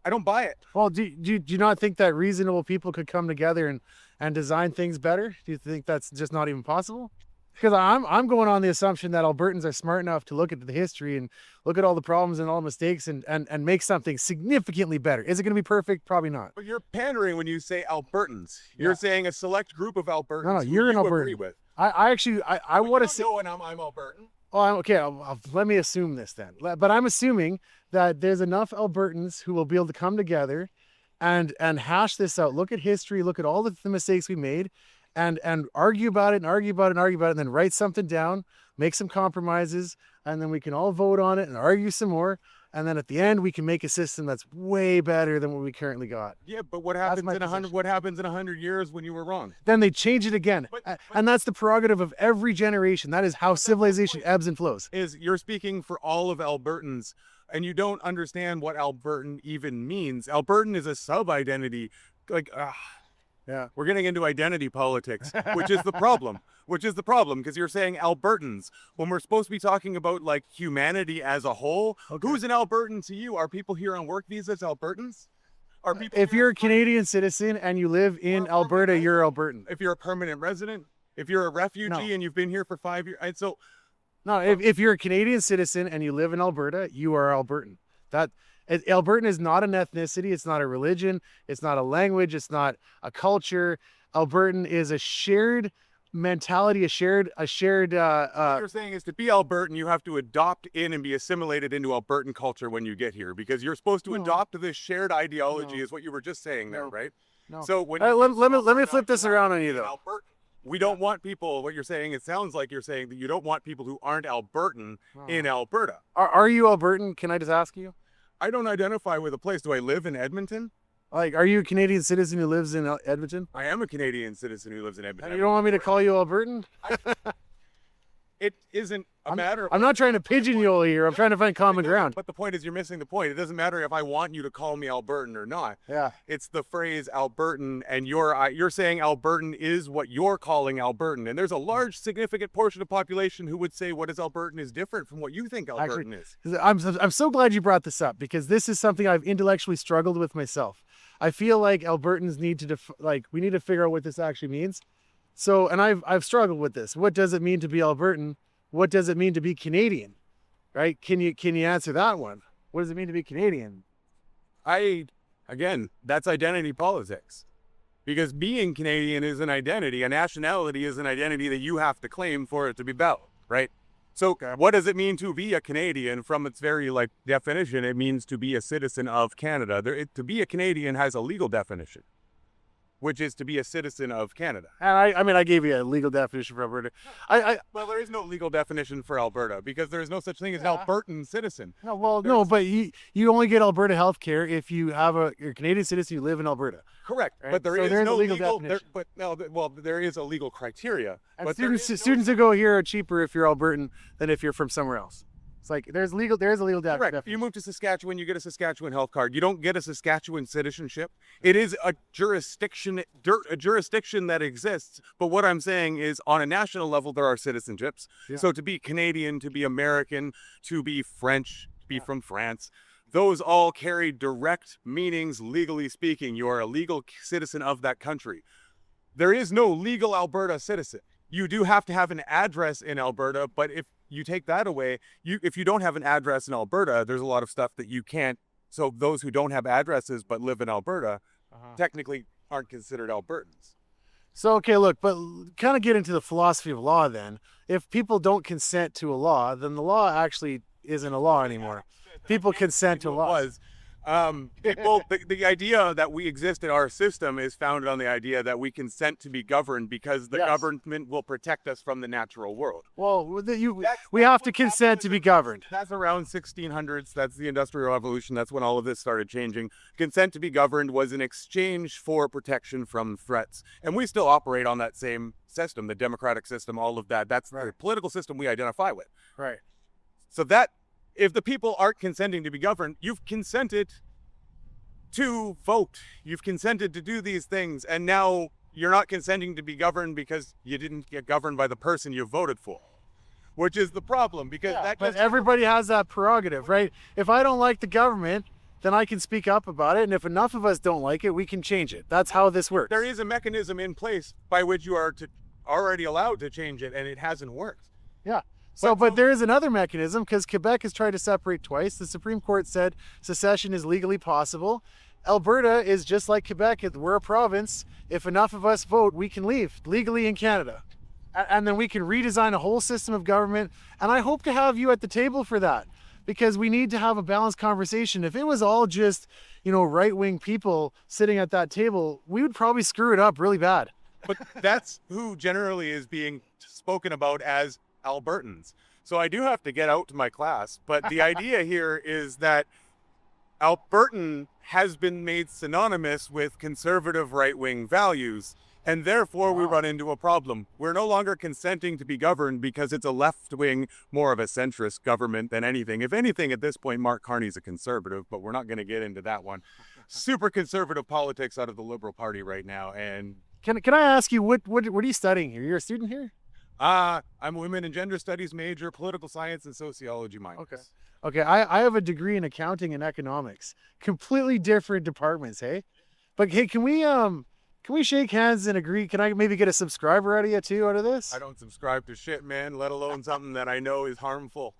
I don't buy it. Well, do you not think that reasonable people could come together and design things better? Do you think that's just not even possible? Because I'm going on the assumption that Albertans are smart enough to look at the history and look at all the problems and all the mistakes and make something significantly better. Is it going to be perfect? Probably not. But you're pandering when you say Albertans. You're saying a select group of Albertans. No, you're an Albertan. With. I actually want to say. No, and I'm Albertan. Oh, okay. Let me assume this then. But I'm assuming that there's enough Albertans who will be able to come together and hash this out. Look at history. Look at all the mistakes we made. And argue about it and then write something down, make some compromises, and then we can all vote on it and argue some more. And then at the end, we can make a system that's way better than what we currently got. Yeah, but what happens in 100? What happens in 100 years when you were wrong? Then they change it again, and that's the prerogative of every generation. That is how civilization ebbs and flows. Is you're speaking for all of Albertans, and you don't understand what Albertan even means. Albertan is a sub-identity, Yeah, we're getting into identity politics, which is the problem. Because you're saying Albertans when we're supposed to be talking about like humanity as a whole. Okay. Who's an Albertan to you? Are people here on work visas Albertans? Are people? If you're a Canadian citizen and you live in Alberta, you're Albertan. If you're a permanent resident, if you're a refugee and you've been here for 5 years, and so. No, if you're a Canadian citizen and you live in Alberta, you are Albertan. Albertan is not an ethnicity. It's not a religion. It's not a language. It's not a culture. Albertan is a shared mentality, what you're saying is to be Albertan, you have to adopt in and be assimilated into Albertan culture when you get here, because you're supposed to adopt this shared ideology, is what you were just saying there, right? No. So when let me flip this around on you though. Albertan, we don't want people. What you're saying, it sounds like you're saying that you don't want people who aren't Albertan in Alberta. Are you Albertan? Can I just ask you? I don't identify with a place. Do I live in Edmonton? Like, are you a Canadian citizen who lives in Edmonton? I am a Canadian citizen who lives in Edmonton. And you don't want me to call you Albertan? It isn't a matter of... I'm not trying to pigeonhole you here. I'm trying to find common ground. But the point is, you're missing the point. It doesn't matter if I want you to call me Albertan or not. Yeah. It's the phrase Albertan, and you're saying Albertan is what you're calling Albertan. And there's a large, significant portion of the population who would say what is Albertan is different from what you think Albertan is. I'm so glad you brought this up, because this is something I've intellectually struggled with myself. I feel like Albertans need to we need to figure out what this actually means. So, and I've struggled with this. What does it mean to be Albertan? What does it mean to be Canadian? Right? Can you answer that one? What does it mean to be Canadian? Again, that's identity politics. Because being Canadian is an identity. A nationality is an identity that you have to claim for it to be valid, right? So what does it mean to be a Canadian? From its very definition, it means to be a citizen of Canada. To be a Canadian has a legal definition, which is to be a citizen of Canada. And I mean, I gave you a legal definition for Alberta. Well, there is no legal definition for Alberta because there is no such thing as an Albertan citizen. No, well, no, but you only get Alberta health care if you're a Canadian citizen, you live in Alberta. Correct, Right. but there So is there's no a legal legal. definition. There is a legal criteria. And but there is no students that go here are cheaper if you're Albertan than if you're from somewhere else. It's like there is a legal Correct. definition. You move to Saskatchewan, you get a Saskatchewan health card. You don't get a Saskatchewan citizenship. It is a jurisdiction that exists. But what I'm saying is, on a national level, there are citizenships. Yeah. So to be Canadian, to be American, to be French, to be from France, those all carry direct meanings, legally speaking. You are a legal citizen of that country. There is no legal Alberta citizen. You do have to have an address in Alberta, but if you take that away, if you don't have an address in Alberta, there's a lot of stuff that you can't. So those who don't have addresses but live in Alberta technically aren't considered Albertans. So, okay, look, but kind of get into the philosophy of law then. If people don't consent to a law, then the law actually isn't a law anymore. People consent to laws. The idea that we exist in our system is founded on the idea that we consent to be governed because the Yes. government will protect us from the natural world. Well, we have to consent to be governed. That's around 1600s. That's the Industrial Revolution. That's when all of this started changing. Consent to be governed was in exchange for protection from threats. And we still operate on that same system, the democratic system, all of that. That's the political system we identify with. Right. So that, if the people aren't consenting to be governed, you've consented to vote. You've consented to do these things. And now you're not consenting to be governed because you didn't get governed by the person you voted for, which is the problem, because But everybody has that prerogative, right? If I don't like the government, then I can speak up about it. And if enough of us don't like it, we can change it. That's how this works. there is a mechanism in place by which you are already allowed to change it, and it hasn't worked. Yeah. But there is another mechanism, because Quebec has tried to separate twice. The Supreme Court said secession is legally possible. Alberta is just like Quebec. We're a province. If enough of us vote, we can leave legally in Canada. And then we can redesign a whole system of government. And I hope to have you at the table for that, because we need to have a balanced conversation. If it was all just, right-wing people sitting at that table, we would probably screw it up really bad. But that's who generally is being spoken about as Albertans. So I do have to get out to my class, but the idea here is that Albertan has been made synonymous with conservative right-wing values, and therefore we run into a problem. We're no longer consenting to be governed because it's a left-wing, more of a centrist government than anything. If anything, at this point, Mark Carney's a conservative, but we're not going to get into that one. Super conservative politics out of the Liberal Party right now. And Can I ask you, what are you studying here? You're a student here? I'm a women and gender studies major, political science and sociology minors. Okay, I have a degree in accounting and economics. Completely different departments, hey? But hey, can we shake hands and agree? Can I maybe get a subscriber out of you too out of this? I don't subscribe to shit, man, let alone something that I know is harmful.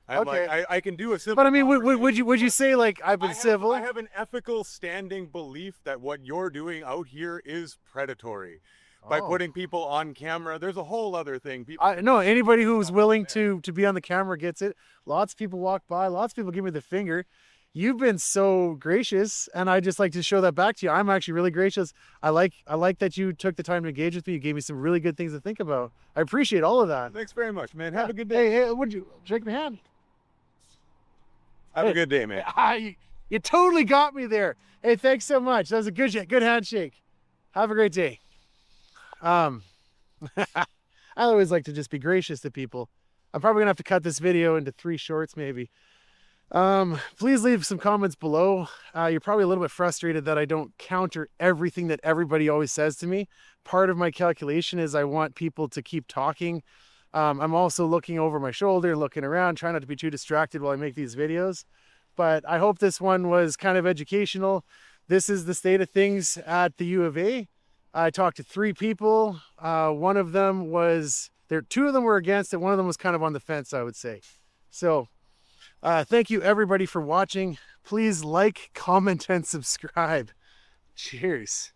Okay. I can do a simple. But I mean, would you say I've been civil? I have an ethical standing belief that what you're doing out here is predatory. By putting people on camera, there's a whole other thing. Anybody who's willing to be on the camera gets it. Lots of people walk by. Lots of people give me the finger. You've been so gracious, and I just like to show that back to you. I'm actually really gracious. I like that you took the time to engage with me. You gave me some really good things to think about. I appreciate all of that. Thanks very much, man. Have a good day. Hey, would you shake my hand? Have a good day, man. You totally got me there. Hey, thanks so much. That was a good handshake. Have a great day. I always like to just be gracious to people. I'm probably gonna have to cut this video into 3 shorts maybe. Please leave some comments below. You're probably a little bit frustrated that I don't counter everything that everybody always says to me. Part of my calculation is I want people to keep talking. I'm also looking over my shoulder, looking around, trying not to be too distracted while I make these videos. But I hope this one was kind of educational. This is the state of things at the U of A. I talked to 3 people. One of them was there. 2 of them were against it. One of them was kind of on the fence, I would say. So thank you everybody for watching. Please like, comment, and subscribe. Cheers.